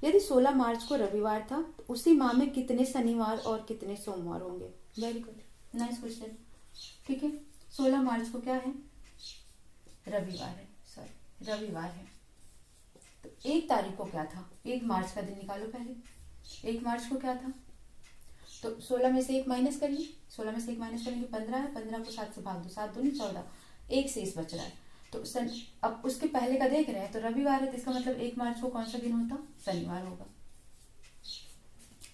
यदि 16 मार्च को रविवार था तो उसी माह में कितने शनिवार और कितने सोमवार होंगे। वेरी गुड, नाइस क्वेश्चन, ठीक है। 16 मार्च को क्या है, रविवार है, सॉरी रविवार है। तो 1 तारीख को क्या था, 1 मार्च का दिन निकालो पहले। 1 मार्च को क्या था, तो 16 में से 1 माइनस करिए, 16 में से 1 माइनस करेंगे 15 है, 15 को 7 से भाग दो, 7 दूनी 14, 1 शेष बच रहा है। तो अब उसके पहले का देख रहे हैं, तो रविवार है तो इसका मतलब 1 मार्च को कौन सा दिन होता, शनिवार होगा।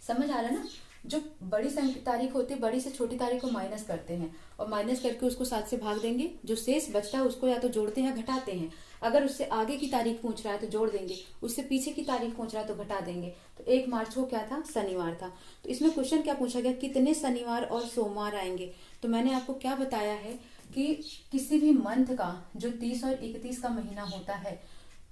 समझ आ रहा है ना, जो बड़ी तारीख होती है बड़ी से छोटी तारीख को माइनस करते हैं और माइनस करके उसको 7 से भाग देंगे, जो शेष बचता है उसको या तो जोड़ते हैं घटाते हैं। अगर उससे आगे की तारीख पूछ रहा है तो जोड़ देंगे, उससे पीछे की तारीख पूछ रहा है तो घटा देंगे। तो 1 मार्च को क्या था, शनिवार था। तो इसमें क्वेश्चन क्या पूछा गया, कितने शनिवार और सोमवार आएंगे। तो मैंने आपको क्या बताया है कि किसी भी मंथ का जो 30 और 31 का महीना होता है,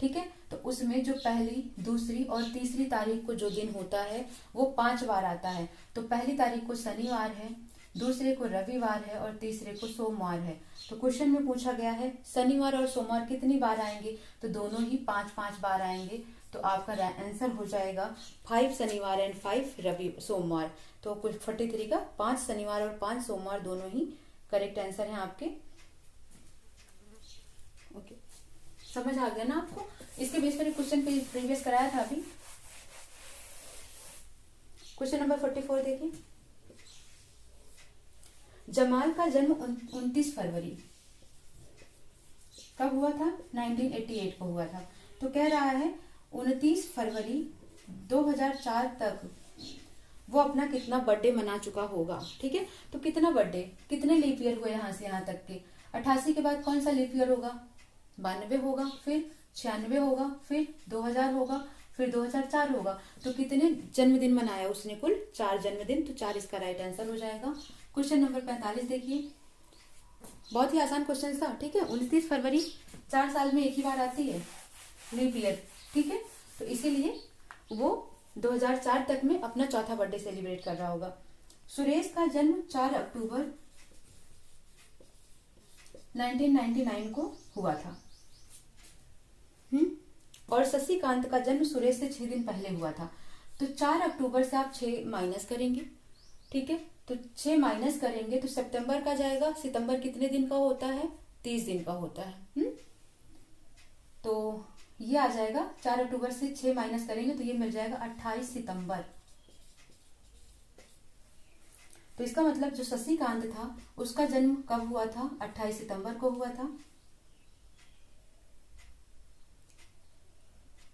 ठीक है, तो उसमें जो पहली दूसरी और तीसरी तारीख को जो दिन होता है वो 5 बार आता है। तो पहली तारीख को शनिवार है, दूसरे को रविवार है और तीसरे को सोमवार है। तो क्वेश्चन में पूछा गया है शनिवार और सोमवार कितनी बार आएंगे, तो दोनों ही 5-5 बार आएंगे। तो आपका आंसर हो जाएगा 5 शनिवार एंड 5 सोमवार। तो कुल 43 का 5 शनिवार और 5 सोमवार दोनों ही करेक्ट आंसर हैं आपके। ओके, समझ आ गया ना आपको। इसके बेस पर क्वेश्चन प्रीवियस कराया था अभी। क्वेश्चन नंबर 44 देखिए। जमाल का जन्म 29 फरवरी कब हुआ था? 1988 को हुआ था। तो कह रहा है 29 फरवरी 2004 तक वो अपना कितना बर्थडे मना चुका होगा। ठीक है, तो कितना बर्थडे, कितने लीप ईयर हुए यहाँ से यहाँ तक के? 88 के बाद कौन सा लीप ईयर होगा? 92 होगा, फिर 96 होगा, फिर 2000 होगा, फिर 2004 होगा। तो कितने जन्मदिन मनाया उसने? कुल 4 जन्मदिन। तो 4 इसका राइट आंसर हो जाएगा। क्वेश्चन नंबर 45 देखिए, बहुत ही आसान क्वेश्चन था। ठीक है, 29 फरवरी 4 साल में एक ही बार आती है लीप ईयर। ठीक है, तो इसीलिए वो 2004 तक में अपना चौथा बर्थडे सेलिब्रेट कर रहा होगा। सुरेश का जन्म 4 अक्टूबर 1999 को हुआ था। और शशिकांत का जन्म सुरेश से 6 दिन पहले हुआ था। तो 4 अक्टूबर से आप 6 माइनस करेंगे। ठीक है, तो 6 माइनस करेंगे तो सितंबर का जाएगा। सितंबर कितने दिन का होता है? 30 दिन का होता है। तो ये आ जाएगा, 4 अक्टूबर से 6 माइनस करेंगे तो ये मिल जाएगा 28 सितंबर। तो इसका मतलब जो शशिकांत था उसका जन्म कब हुआ था? 28 सितंबर को हुआ था।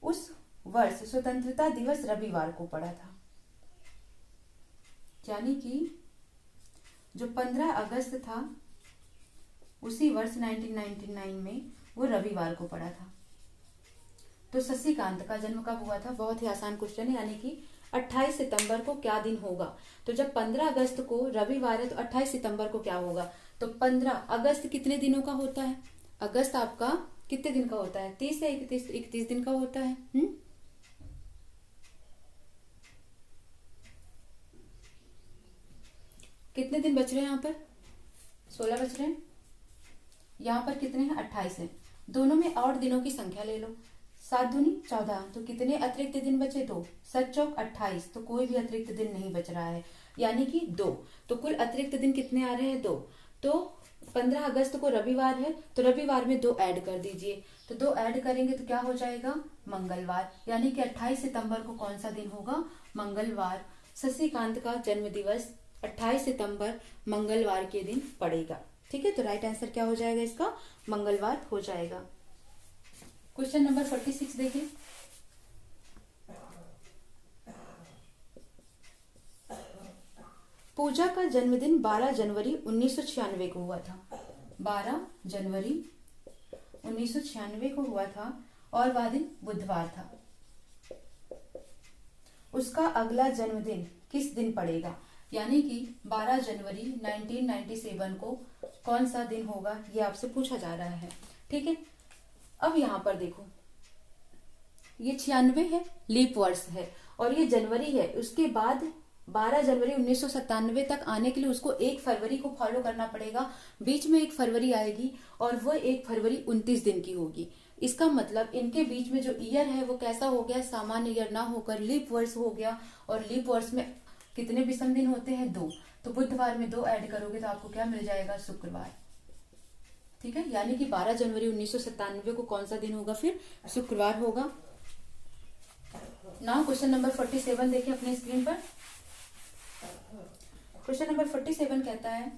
उस वर्ष स्वतंत्रता दिवस रविवार को पड़ा था, यानी कि जो 15 अगस्त था उसी वर्ष 1999 में वो रविवार को पड़ा था। तो शशिकांत का जन्म कब हुआ था? बहुत ही आसान क्वेश्चन है, यानी कि 28 सितंबर को क्या दिन होगा? तो जब 15 अगस्त को रविवार है तो 28 सितंबर को क्या होगा? तो 15 अगस्त कितने दिनों का होता है? अगस्त आपका कितने दिन का होता है? 30 या 31 दिन का होता है। कितने दिन बच रहे हैं यहाँ पर? 16 बच रहे हैं। यहाँ पर कितने हैं? 28 है। दोनों में और दिनों की संख्या ले लो। 7 दूनी 14, तो कितने अतिरिक्त दिन बचे? 2। 7 चौक 28, तो कोई भी अतिरिक्त दिन नहीं बच रहा है, यानी कि 2। तो कुल अतिरिक्त दिन कितने आ रहे हैं? 2। तो 15 अगस्त को रविवार है तो रविवार में 2 ऐड कर दीजिए। तो 2 ऐड करेंगे तो क्या हो जाएगा? मंगलवार, यानी कि 28 सितंबर को कौन सा दिन होगा? मंगलवार। शशिकांत का जन्म दिवस 28 सितंबर मंगलवार के दिन पड़ेगा। ठीक है, तो राइट आंसर क्या हो जाएगा इसका? मंगलवार हो जाएगा। क्वेश्चन नंबर 46 देखिए, पूजा का जन्मदिन 12 जनवरी 1996 को हुआ था। 12 जनवरी 1996 को हुआ था और वह दिन बुधवार था। उसका अगला जन्मदिन किस दिन पड़ेगा? यानी कि 12 जनवरी 1997 को कौन सा दिन होगा, ये आपसे पूछा जा रहा है। ठीक है, अब यहाँ पर देखो, ये 96 है, लीप वर्ष है, और ये जनवरी है। उसके बाद 12 जनवरी 1997 तक आने के लिए उसको 1 फरवरी को फॉलो करना पड़ेगा। बीच में 1 फरवरी आएगी और वो 1 फरवरी 29 दिन की होगी। इसका मतलब इनके बीच में जो ईयर है वो कैसा हो गया? सामान्य ईयर ना होकर लीप वर्ष हो गया। और लीप वर्ष में कितने विषम दिन होते हैं? 2। तो बुधवार में 2 ऐड करोगे तो आपको क्या मिल जाएगा? शुक्रवार। ठीक है, यानी कि 12 जनवरी 1997 को कौन सा दिन होगा? फिर शुक्रवार होगा। नाउ क्वेश्चन नंबर 47 देखिए अपने स्क्रीन पर। क्वेश्चन नंबर 47 कहता है,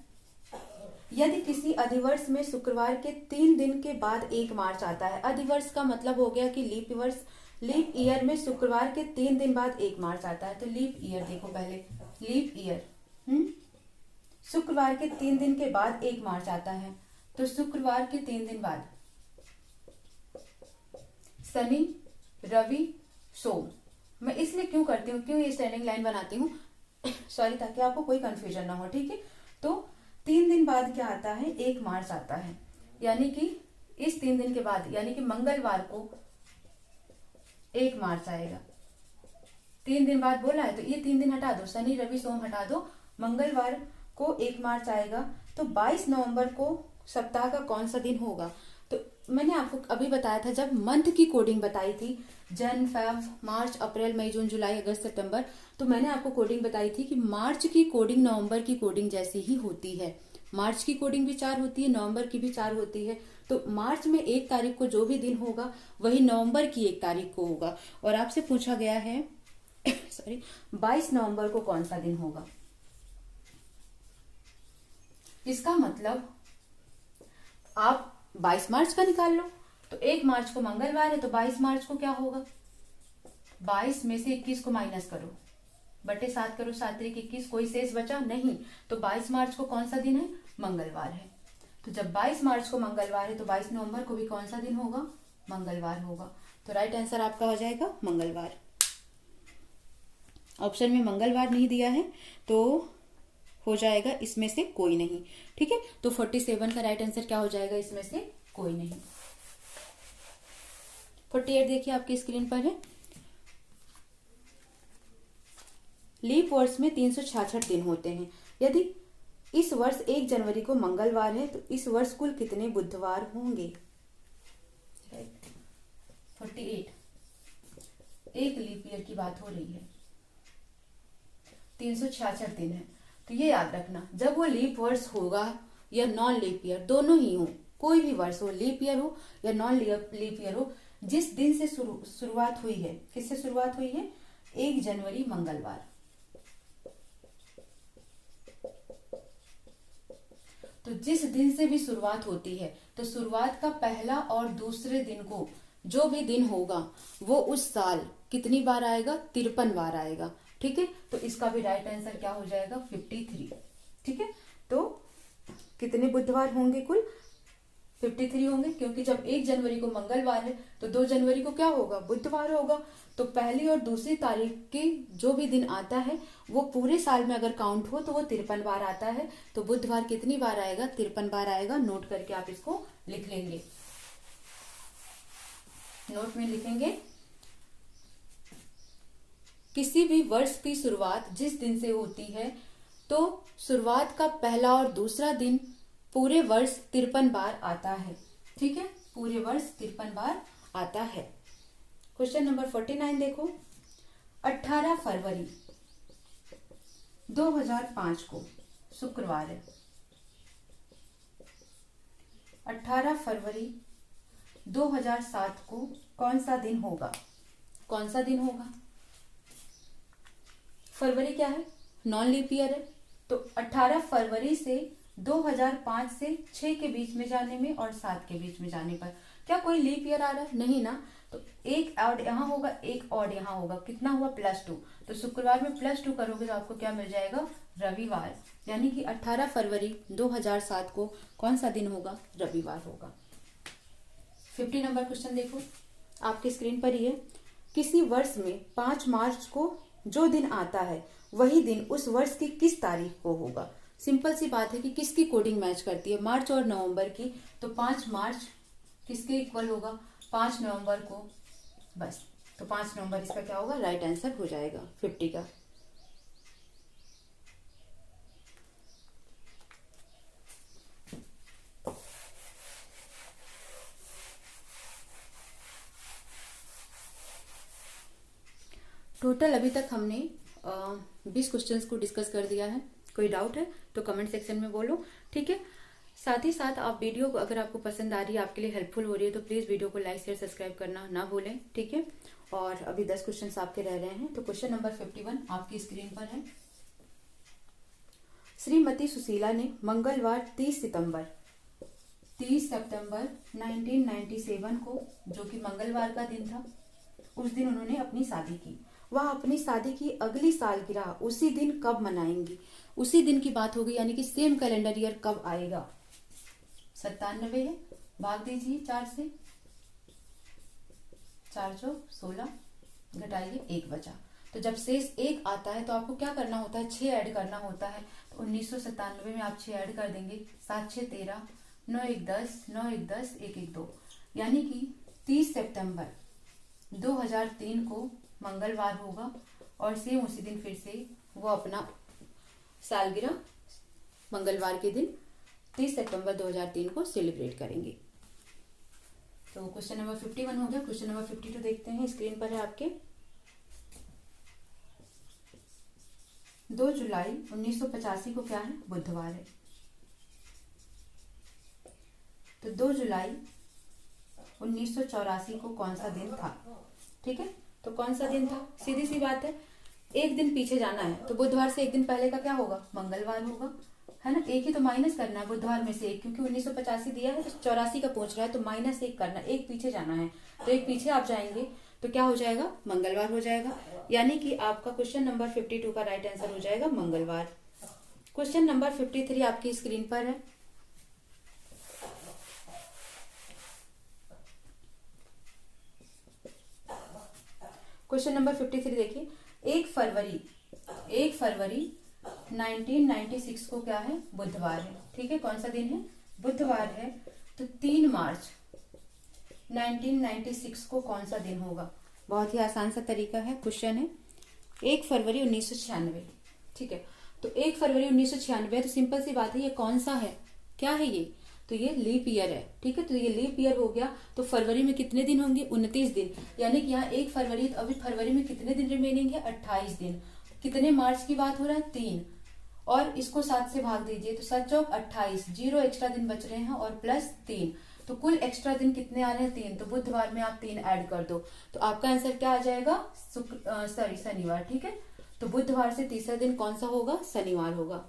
यदि किसी अधिवर्ष में शुक्रवार के 3 दिन के बाद 1 मार्च आता है। अधिवर्ष का मतलब हो गया कि लीप वर्ष। लीप ईयर में शुक्रवार के 3 दिन बाद 1 मार्च आता है। तो लीप ईयर देखो पहले, लीप ईयर शुक्रवार के 3 दिन के बाद 1 मार्च आता है। तो शुक्रवार के 3 दिन बाद शनि, रवि, सोम। मैं इसलिए क्यों करती हूँ, क्यों ये स्टैंडिंग लाइन बनाती हूँ सॉरी, ताकि आपको कोई कंफ्यूजन ना हो। ठीक है, तो 3 दिन बाद क्या आता है? 1 मार्च आता है, यानी कि इस 3 दिन के बाद, यानी कि मंगलवार को 1 मार्च आएगा। 3 दिन बाद बोला है तो ये 3 दिन हटा दो, शनि रवि सोम हटा दो, मंगलवार को 1 मार्च आएगा। तो 22 नवंबर को सप्ताह का कौन सा दिन होगा? तो मैंने आपको अभी बताया था जब मंथ की कोडिंग बताई थी, जन, फेब, मार्च, अप्रैल, मई, जून, जुलाई, अगस्त, सितंबर, तो मैंने आपको कोडिंग बताई थी कि मार्च की कोडिंग नवंबर की कोडिंग जैसी ही होती है। मार्च की कोडिंग भी 4 होती है, नवंबर की भी 4 होती है। तो मार्च में 1 तारीख को जो भी दिन होगा वही नवंबर की 1 तारीख को होगा। और आपसे पूछा गया है सॉरी 22 नवंबर को कौन सा दिन होगा। इसका मतलब आप 22 मार्च का निकाल लो। तो 1 मार्च को मंगलवार है तो 22 मार्च को क्या होगा, 22 में से 21 को माइनस करो, बटे 7 करो, 7 त्रिक 21, कोई शेष बचा नहीं। तो 22 मार्च को कौन सा दिन है, मंगलवार है। तो जब 22 मार्च को मंगलवार है तो 22 नवंबर को भी कौन सा दिन होगा, मंगलवार होगा। तो राइट आंसर आपका हो जाएगा मंगलवार। ऑप्शन में मंगलवार नहीं दिया है तो हो जाएगा इसमें से कोई नहीं। ठीक है, तो 47 का राइट आंसर क्या हो जाएगा, इसमें से कोई नहीं। 48 देखिए आपकी स्क्रीन पर है। लीप वर्ष में 366 दिन होते हैं। यदि इस वर्ष 1 जनवरी को मंगलवार है तो इस वर्ष कुल कितने बुधवार होंगे। 48 एक लीप ईयर की बात हो रही है, 366 दिन है। तो ये याद रखना, जब वो लीप वर्ष होगा या नॉन लीप ईयर, दोनों ही हो, कोई भी वर्ष हो, लीप ईयर हो या नॉन लीप ईयर हो, जिस दिन से शुरुआत हुई है, किससे शुरुआत हुई है, 1 जनवरी मंगलवार। तो जिस दिन से भी शुरुआत होती है तो शुरुआत का पहला और दूसरे दिन को जो भी दिन होगा वो उस साल कितनी बार आएगा, 53 बार आएगा। ठीक है, तो इसका भी राइट आंसर क्या हो जाएगा, 53। ठीक है, तो कितने बुधवार होंगे, कुल 53 होंगे, क्योंकि जब 1 जनवरी को मंगलवार है तो 2 जनवरी को क्या होगा, बुधवार होगा। तो पहली और दूसरी तारीख के जो भी दिन आता है वो पूरे साल में अगर काउंट हो तो वो 53 बार आता है। तो बुधवार कितनी बार आएगा, 53 बार आएगा। नोट करके आप इसको लिख लेंगे, नोट में लिखेंगे। किसी भी वर्ष की शुरुआत जिस दिन से होती है तो शुरुआत का पहला और दूसरा दिन पूरे वर्ष 53 बार आता है। ठीक है, पूरे वर्ष 53 बार आता है। क्वेश्चन नंबर 49 देखो। 18 फरवरी 2005 को शुक्रवार है। 18 फरवरी 2007 को कौन सा दिन होगा, कौन सा दिन होगा। फरवरी क्या है, नॉन लीप ईयर है। तो 18 फरवरी से 2005 से 6 के बीच में जाने में और 7 के बीच में जाने पर क्या कोई लीप ईयर आ रहा है, नहीं ना। तो एक ऑड यहाँ होगा, एक ऑड यहाँ होगा, कितना हुआ, +2। तो शुक्रवार में +2 करोगे तो आपको क्या मिल जाएगा, रविवार। यानी कि 18 फरवरी 2007 को कौन सा दिन होगा, रविवार होगा। 50 नंबर क्वेश्चन देखो, आपकी स्क्रीन पर ही है। किसी वर्ष में 5 मार्च को जो दिन आता है वही दिन उस वर्ष की किस तारीख को होगा। सिंपल सी बात है कि किसकी कोडिंग मैच करती है, मार्च और नवंबर की। तो 5 मार्च किसके इक्वल होगा, 5 नवंबर को, बस। तो 5 नवंबर इसका क्या होगा, राइट आंसर हो जाएगा 50 का। टोटल अभी तक हमने 20 क्वेश्चंस को डिस्कस कर दिया है। कोई डाउट है तो कमेंट सेक्शन में बोलो। ठीक है, साथ ही साथ आप वीडियो को अगर आपको पसंद आ रही है, आपके लिए हेल्पफुल हो रही है, तो प्लीज वीडियो को लाइक शेयर सब्सक्राइब करना ना भूलें। ठीक है, और अभी 10 क्वेश्चंस आपके रह रहे हैं। तो क्वेश्चन नंबर 51 आपकी स्क्रीन पर है। श्रीमती सुशीला ने मंगलवार 30 सितंबर 1997 को, जो कि मंगलवार का दिन था, उस दिन उन्होंने अपनी शादी की। वह अपनी शादी की अगली सालगिरह उसी दिन कब मनाएंगी। उसी दिन की बात होगी, यानी कि सेम कैलेंडर ईयर कब आएगा। 97 है, भाग दीजिए 4 से, 4 चौक 16, घटाइए 1 बचा। तो जब शेष 1 आता है तो आपको क्या करना होता है, 6 ऐड करना होता है। तो 1997 में आप 6 ऐड कर देंगे, 7 6 13, 9 1 10, 9 1 10, 1 1 2, यानी कि 30 सितंबर 2003 को मंगलवार होगा। और सेम उसी दिन फिर से वो अपना सालगिरह मंगलवार के दिन 30 सितंबर 2003 को सेलिब्रेट करेंगे। तो क्वेश्चन नंबर 51 हो गया। क्वेश्चन नंबर 52 देखते हैं, स्क्रीन पर है आपके। 2 जुलाई 1985 को क्या है, बुधवार है। तो 2 जुलाई 1984 को कौन सा दिन था। ठीक है, तो कौन सा दिन था, सीधी सी बात है, एक दिन पीछे जाना है। तो बुधवार से एक दिन पहले का क्या होगा, मंगलवार होगा। है ना, एक ही तो माइनस करना है बुधवार में से एक, क्योंकि 1985 दिया है तो 84 का पूछ रहा है, तो माइनस एक करना, एक पीछे जाना है, तो एक पीछे आप जाएंगे तो क्या हो जाएगा, मंगलवार हो जाएगा। यानी कि आपका क्वेश्चन नंबर 52 का राइट आंसर हो जाएगा मंगलवार। क्वेश्चन नंबर 53 आपकी स्क्रीन पर है। क्वेश्चन नंबर 53 देखिए, 1 फरवरी 1996 को क्या है, बुधवार है। ठीक है, कौन सा दिन है, बुधवार है। तो 3 मार्च 1996 को कौन सा दिन होगा। बहुत ही आसान सा तरीका है, क्वेश्चन है 1 फरवरी 1996। ठीक है, तो 1 फरवरी 1996 है, तो सिंपल सी बात है, ये कौन सा है, क्या है ये, तो ये लीप ईयर है। ठीक है, तो ये लीप ईयर हो गया। तो फरवरी में कितने दिन होंगे, 29 दिन। यानी कि यहाँ 1 फरवरी, तो अभी फरवरी में कितने दिन रिमेनिंग है, 28 दिन। कितने मार्च की बात हो रहा है, 3, और इसको 7 से भाग दीजिए, तो 7 चौक 28, 0 एक्स्ट्रा दिन बच रहे हैं और प्लस 3, तो कुल एक्स्ट्रा दिन कितने आ रहे हैं, 3। तो बुधवार में आप 3 ऐड कर दो, तो आपका आंसर क्या आ जाएगा, शनिवार। ठीक है, तो बुधवार से तीसरा दिन कौन सा होगा, शनिवार होगा।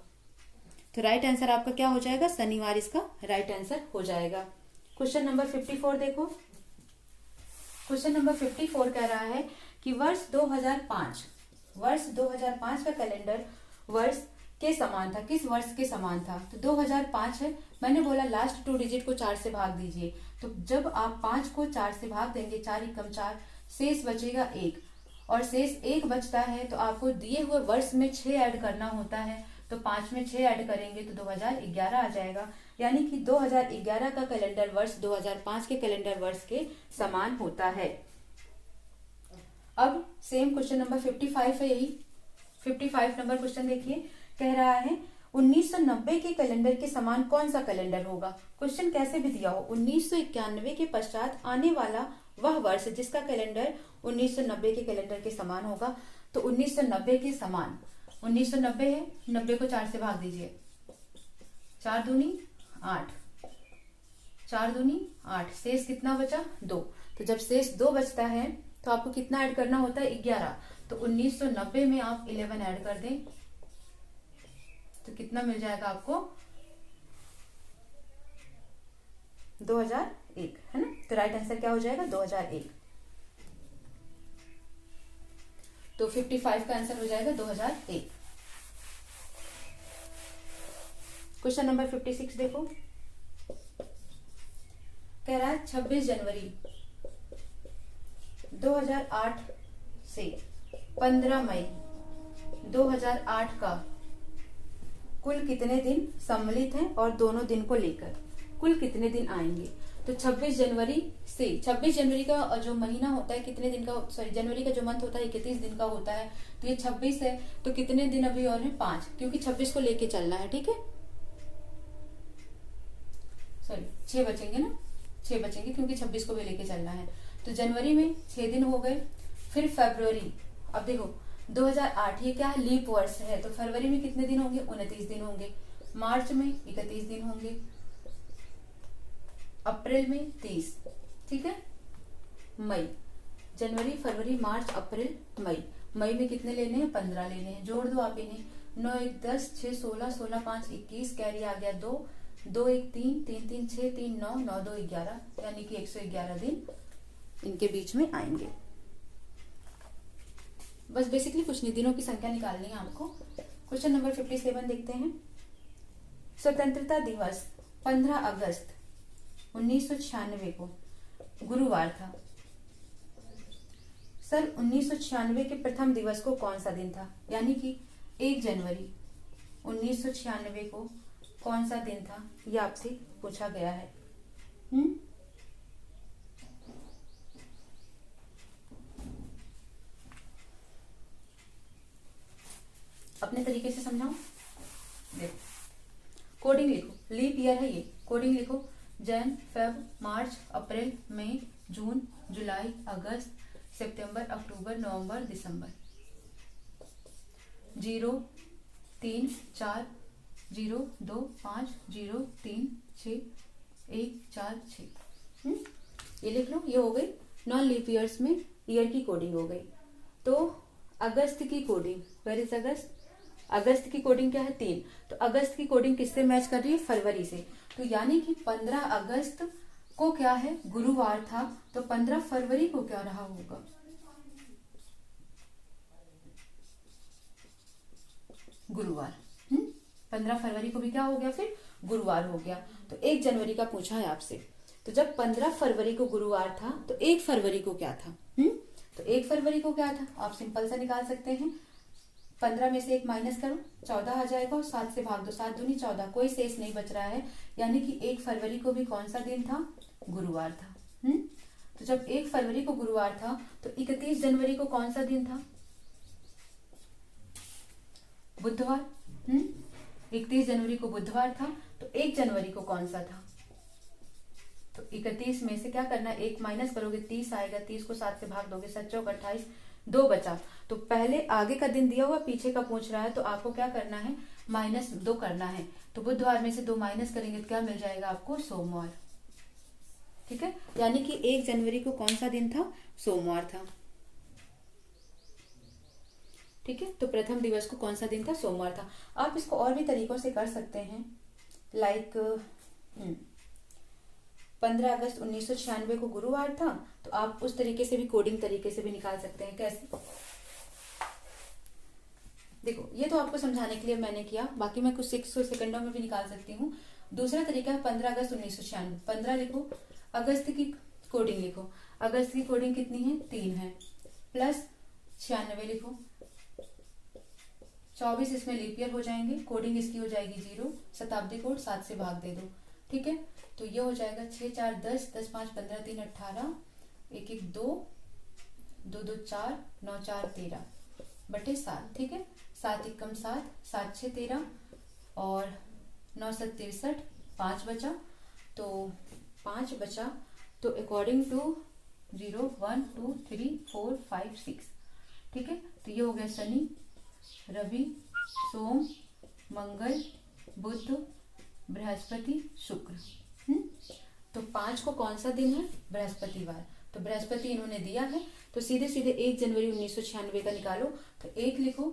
तो राइट आंसर आपका क्या हो जाएगा, शनिवार इसका राइट आंसर हो जाएगा। क्वेश्चन नंबर 54 देखो। क्वेश्चन नंबर 54 कह रहा है कि वर्ष 2005 का कैलेंडर वर्ष के समान था, किस वर्ष के समान था। तो 2005 है, मैंने बोला लास्ट 2 डिजिट को 4 से भाग दीजिए। तो जब आप 5 को 4 से भाग देंगे, 4 एकम 4, शेष बचेगा 1, और शेष 1 बचता है, तो आपको दिए हुए वर्ष में 6 ऐड करना होता है। तो 5 में 6 ऐड करेंगे तो 2011 आ जाएगा। यानी कि 2011 का कैलेंडर वर्ष 2005 के कैलेंडर वर्ष के समान होता है। अब सेम क्वेश्चन नंबर 55 है, यही 55 नंबर क्वेश्चन देखिए, कह रहा है 1990 के कैलेंडर के समान कौन सा कैलेंडर होगा। क्वेश्चन कैसे भी दिया हो, 1991 के पश्चात आने वाला वह वर्ष जिसका कैलेंडर 1990 के कैलेंडर के समान होगा। तो 1990 के समान 1990 है, 90 को 4 से भाग दीजिए, 4 दूनी 8, 4 दूनी 8, शेष कितना बचा, 2। तो जब शेष 2 बचता है तो आपको कितना ऐड करना होता है, 11। तो 1990 में आप 11 ऐड कर दें तो कितना मिल जाएगा आपको, 2001, है ना। तो राइट आंसर क्या हो जाएगा, 2001। तो 55 का आंसर हो जाएगा 2001। क्वेश्चन नंबर 56 देखो, कह रहा है 26 जनवरी 2008 से 15 मई 2008 का कुल कितने दिन सम्मिलित हैं, और दोनों दिन को लेकर कुल कितने दिन आएंगे। तो 26 जनवरी से, 26 जनवरी का जो महीना होता है कितने दिन का, सॉरी जनवरी का जो मंथ होता है 31 दिन का होता है। तो ये 26 है, तो कितने दिन अभी और हैं, 5, क्योंकि 26 को लेके चलना है। ठीक है, सॉरी 6 बचेंगे ना, 6 बचेंगे क्योंकि 26 को भी लेके चलना है। तो जनवरी में 6 दिन हो गए। फिर फरवरी, अब देखो 2008 ये क्या है, लीप वर्ष है, तो फरवरी में कितने दिन होंगे, 29 दिन होंगे। मार्च में 31 दिन होंगे, अप्रैल में 30। ठीक है, मई, जनवरी फरवरी मार्च अप्रैल मई, मई में कितने लेने हैं, 15 लेने हैं। जोड़ दो आप इन्हें, 9 1 10 6 16 16 5 21, कैरी आ गया 2 2 1 3 3 3 6 3 9 9 2 11, यानी कि 111 दिन इनके बीच में आएंगे। बस बेसिकली कुछ नहीं, दिनों की संख्या निकालनी है आपको। क्वेश्चन नंबर 57 देखते हैं। स्वतंत्रता दिवस 15 अगस्त 1996 को गुरुवार था। सर 1996 के प्रथम दिवस को कौन सा दिन था, यानी कि 1 जनवरी 1996 को कौन सा दिन था, ये आपसे पूछा गया है। अपने तरीके से समझाऊं, देखो कोडिंग लिखो, लीप ईयर है ये, कोडिंग लिखो, जन फेब मार्च अप्रैल मई जून जुलाई अगस्त सितंबर अक्टूबर नवंबर दिसंबर, 0 3 4 0 2 5 0 3 6 1 4 6, ये लिख लो। ये हो गई नॉन लीप ईयर्स में ईयर की कोडिंग हो गई। तो अगस्त की कोडिंग, वेयर इज अगस्त, अगस्त की कोडिंग क्या है 3, तो अगस्त की कोडिंग किससे मैच कर रही है, फरवरी से। तो यानी कि 15 अगस्त को क्या है, गुरुवार था, तो 15 फरवरी को क्या रहा होगा, गुरुवार। 15 फरवरी को भी क्या हो गया, फिर गुरुवार हो गया। तो 1 जनवरी का पूछा है आपसे, तो जब 15 फरवरी को गुरुवार था तो 1 फरवरी को क्या था, तो 1 फरवरी को क्या था, आप सिंपल सा निकाल सकते हैं। 15 में से 1 माइनस करो, 14 आ जाएगा, और 7 से भाग दो, 7 दूनी 14, कोई शेष नहीं बच रहा है। यानी कि 1 फरवरी को भी कौन सा दिन था, गुरुवार था। तो जब 1 फरवरी को गुरुवार था तो 31 जनवरी को कौन सा दिन था, बुधवार। 31 जनवरी को बुधवार था, तो 1 जनवरी को कौन सा था, तो 31 में से क्या करना है, 1 माइनस करोगे, 30 आएगा, 30 को 7 से भाग दोगे, 7 चौक 28, 2 बचा। तो पहले आगे का दिन दिया हुआ, पीछे का पूछ रहा है, तो आपको क्या करना है, -2 करना है। तो बुधवार में से 2 माइनस करेंगे तो क्या मिल जाएगा आपको, सोमवार। ठीक है, यानी कि 1 जनवरी को कौन सा दिन था, सोमवार था। ठीक है, तो प्रथम दिवस को कौन सा दिन था, सोमवार था। आप इसको और भी तरीकों से कर सकते हैं, लाइक 15 अगस्त 1996 को गुरुवार था, तो आप उस तरीके से भी, कोडिंग तरीके से भी निकाल सकते हैं। कैसे, देखो ये तो आपको समझाने के लिए मैंने किया, बाकी मैं कुछ 6 सेकंडों में भी निकाल सकती हूँ। दूसरा तरीका है 15 अगस्त 1996, 15 लिखो, अगस्त की कोडिंग लिखो, अगस्त की कोडिंग कितनी है, 3 है, प्लस 96 लिखो, 24 इसमें लीप ईयर हो जाएंगे, कोडिंग इसकी हो जाएगी 0, शताब्दी कोड 7 से भाग दे दो। ठीक है, तो ये हो जाएगा 6 4 10, 10 5 15 3 18, 1 1 2, 2 2 4, 9 4 13 बटे 7। ठीक है, 7 एकम 7, 7 6 13, और 9 7 63, 5 बचा, तो 5 बचा, तो अकॉर्डिंग टू 0 1 2 3 4 5 6। ठीक है, तो ये हो गया शनि, रवि, सोम, मंगल, बुध, बृहस्पति, शुक्र। तो 5 को कौन सा दिन है, बृहस्पतिवार। तो बृहस्पति इन्होंने दिया है, तो सीधे सीधे 1 जनवरी 1996 का निकालो। तो 1 लिखो,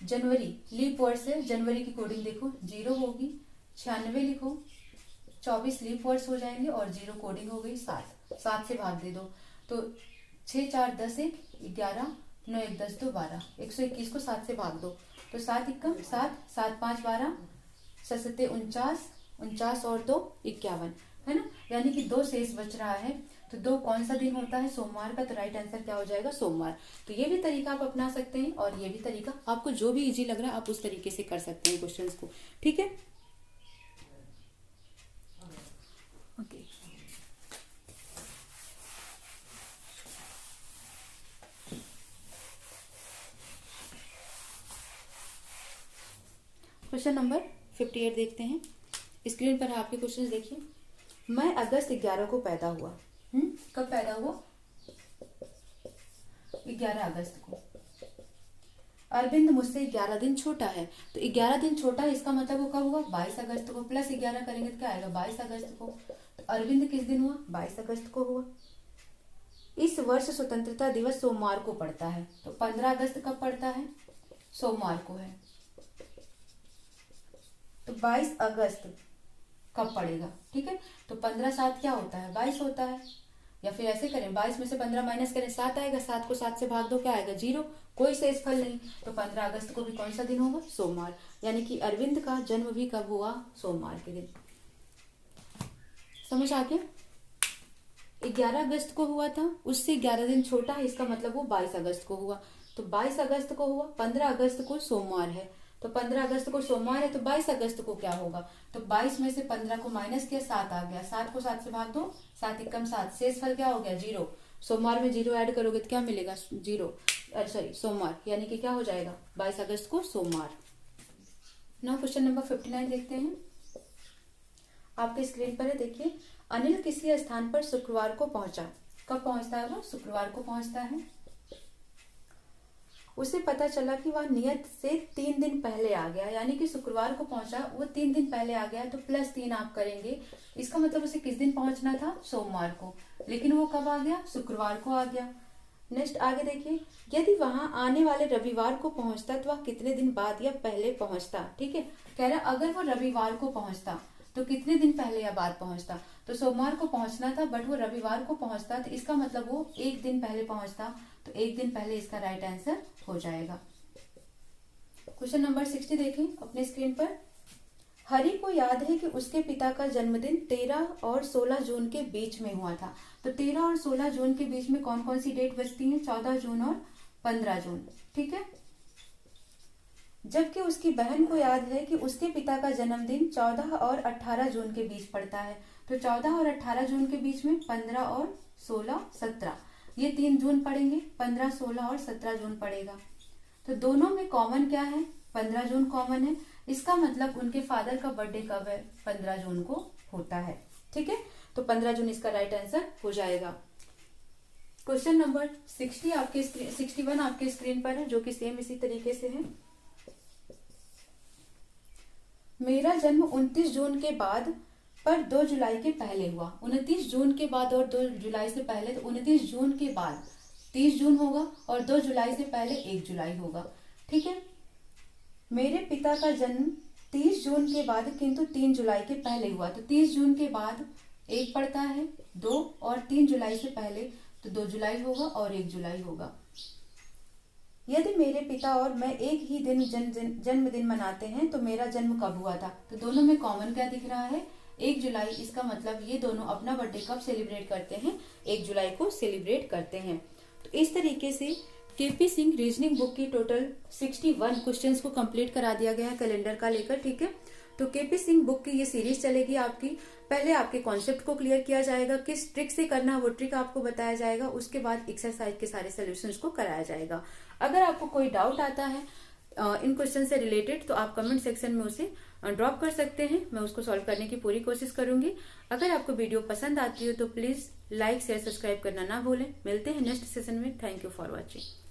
जनवरी लीप वर्ड से जनवरी की कोडिंग देखो, 0 होगी, 96 लिखो, 24 लीप वर्ड्स हो जाएंगे, और 0 कोडिंग हो गई 7, 7 से भाग दे दो, तो 6 4 10 1 11, 9 1 10 2 12, 121 को 7 से भाग दो, तो 7 एकम 7, 7 5 12, 7 7 49, 49 और 2 51, है ना। यानी कि 2 शेष बच रहा है, तो 2 कौन सा दिन होता है, सोमवार का। तो राइट आंसर क्या हो जाएगा, सोमवार। तो ये भी तरीका आप अपना सकते हैं, और ये भी तरीका, आपको जो भी इजी लग रहा है आप उस तरीके से कर सकते हैं क्वेश्चंस को। ठीक है, ओके। क्वेश्चन नंबर 58 देखते हैं। स्क्रीन पर आपके क्वेश्चन देखिए। मैं अगस्त 11 को पैदा हुआ। कब पैदा हुआ, 11 अगस्त को। अरविंद मुझसे 11 दिन छोटा है, तो 11 दिन छोटा है, इसका मतलब वो कब हुआ, 22 अगस्त को, प्लस 11 करेंगे तो क्या आएगा, 22 अगस्त को। तो अरविंद किस दिन हुआ, 22 अगस्त को हुआ। इस वर्ष स्वतंत्रता दिवस सोमवार को पड़ता है, तो 15 अगस्त कब पड़ता है, सोमवार को है। तो 22 अगस्त कब पड़ेगा। ठीक है, तो 15 7 क्या होता है, 22 होता है। या फिर ऐसे करें, 22 में से 15 माइनस करें, 7 आएगा, 7 को 7 से भाग दो, क्या आएगा, 0, कोई शेष फल नहीं। तो 15 अगस्त को भी कौन सा दिन होगा, सोमवार। यानी कि अरविंद का जन्म भी कब हुआ, सोमवार के दिन। समझ आ गया। 11 अगस्त को हुआ था, उससे 11 दिन छोटा है, इसका मतलब वो 22 अगस्त को हुआ। तो 22 अगस्त को हुआ, 15 अगस्त को सोमवार है, तो 15 अगस्त को सोमवार है, तो 22 अगस्त को क्या होगा, तो 22 में से 15 को माइनस किया, 7 आ गया, 7 को 7 से भाग दो, 7 एकम 7, शेष फल क्या हो गया, 0। सोमवार में 0 ऐड करोगे तो क्या मिलेगा, 0, सॉरी सोमवार, यानी कि क्या हो जाएगा, 22 अगस्त को सोमवार। नाउ क्वेश्चन नंबर 59 देखते हैं। आपके स्क्रीन पर है, देखिए। अनिल किसी स्थान पर शुक्रवार को पहुंचा। कब पहुंचता है वो, शुक्रवार को पहुंचता है। उसे पता चला कि वह नियत से 3 दिन पहले आ गया, यानी कि शुक्रवार को पहुंचा, वो 3 दिन पहले आ गया, तो +3 आप करेंगे। इसका मतलब उसे किस दिन पहुंचना था, सोमवार को, लेकिन वो कब आ गया, शुक्रवार को आ गया। नेक्स्ट आगे देखिए, यदि वहां आने वाले रविवार को पहुंचता तो वह कितने दिन बाद या पहले पहुंचता। ठीक है, कह रहा अगर वो रविवार को पहुंचता तो कितने दिन पहले या बाद पहुंचता। तो सोमवार को पहुंचना था बट वो रविवार को पहुंचता, तो इसका मतलब वो एक दिन पहले पहुंचता, तो एक दिन पहले इसका राइट आंसर हो जाएगा। क्वेश्चन नंबर 60 देखें अपने स्क्रीन पर। हरि को याद है कि उसके पिता का जन्मदिन 13 और 16 जून के बीच में हुआ था। तो 13 और 16 जून के बीच में कौन कौन सी डेट बचती है, 14 जून और 15 जून। ठीक है, जबकि उसकी बहन को याद है कि उसके पिता का जन्मदिन 14 और 18 जून के बीच पड़ता है। तो 14 और 18 जून के बीच में 15 और 16, 17 ये 3 जून पड़ेंगे, 15, 16 और 17 जून पड़ेगा। तो दोनों में कॉमन क्या है, 15 जून कॉमन है। इसका मतलब उनके फादर का बर्थडे कब है, 15 जून को होता है। ठीक है, तो 15 जून इसका राइट आंसर हो जाएगा। क्वेश्चन नंबर 61 आपके स्क्रीन पर है, जो कि सेम इसी तरीके से है। मेरा जन्म 29 जून के बाद पर 2 जुलाई के पहले हुआ। 29 जून के बाद और 2 जुलाई से पहले, तो 29 जून के बाद 30 जून होगा और 2 जुलाई से पहले 1 जुलाई होगा। ठीक है, मेरे पिता का जन्म 30 जून के बाद किंतु 3 जुलाई के पहले हुआ। तो 30 जून के बाद 1 पड़ता है 2 और 3 जुलाई से पहले तो 2 जुलाई होगा और 1 जुलाई होगा। यदि मेरे पिता और मैं एक ही दिन जन्मदिन मनाते हैं तो मेरा जन्म कब हुआ था। तो दोनों में कॉमन क्या दिख रहा है, 1 जुलाई। इसका मतलब ये दोनों अपना बर्थडे कब सेलिब्रेट करते हैं, 1 जुलाई को सेलिब्रेट करते हैं। तो इस तरीके से केपी सिंह रीजनिंग बुक की टोटल 61 क्वेश्चंस को कंप्लीट करा दिया गया है कैलेंडर का लेकर। ठीक है, तो केपी सिंह बुक की ये सीरीज चलेगी आपकी। पहले आपके कॉन्सेप्ट को क्लियर किया जाएगा, किस ट्रिक से करना वो ट्रिक आपको बताया जाएगा, उसके बाद एक्सरसाइज के सारे सोल्यूशंस को कराया जाएगा। अगर आपको कोई डाउट आता है इन क्वेश्चन से रिलेटेड तो आप कमेंट सेक्शन में उसे ड्रॉप कर सकते हैं, मैं उसको सॉल्व करने की पूरी कोशिश करूंगी। अगर आपको वीडियो पसंद आती हो तो प्लीज लाइक शेयर सब्सक्राइब करना ना भूलें। मिलते हैं नेक्स्ट सेशन में। Thank you for watching.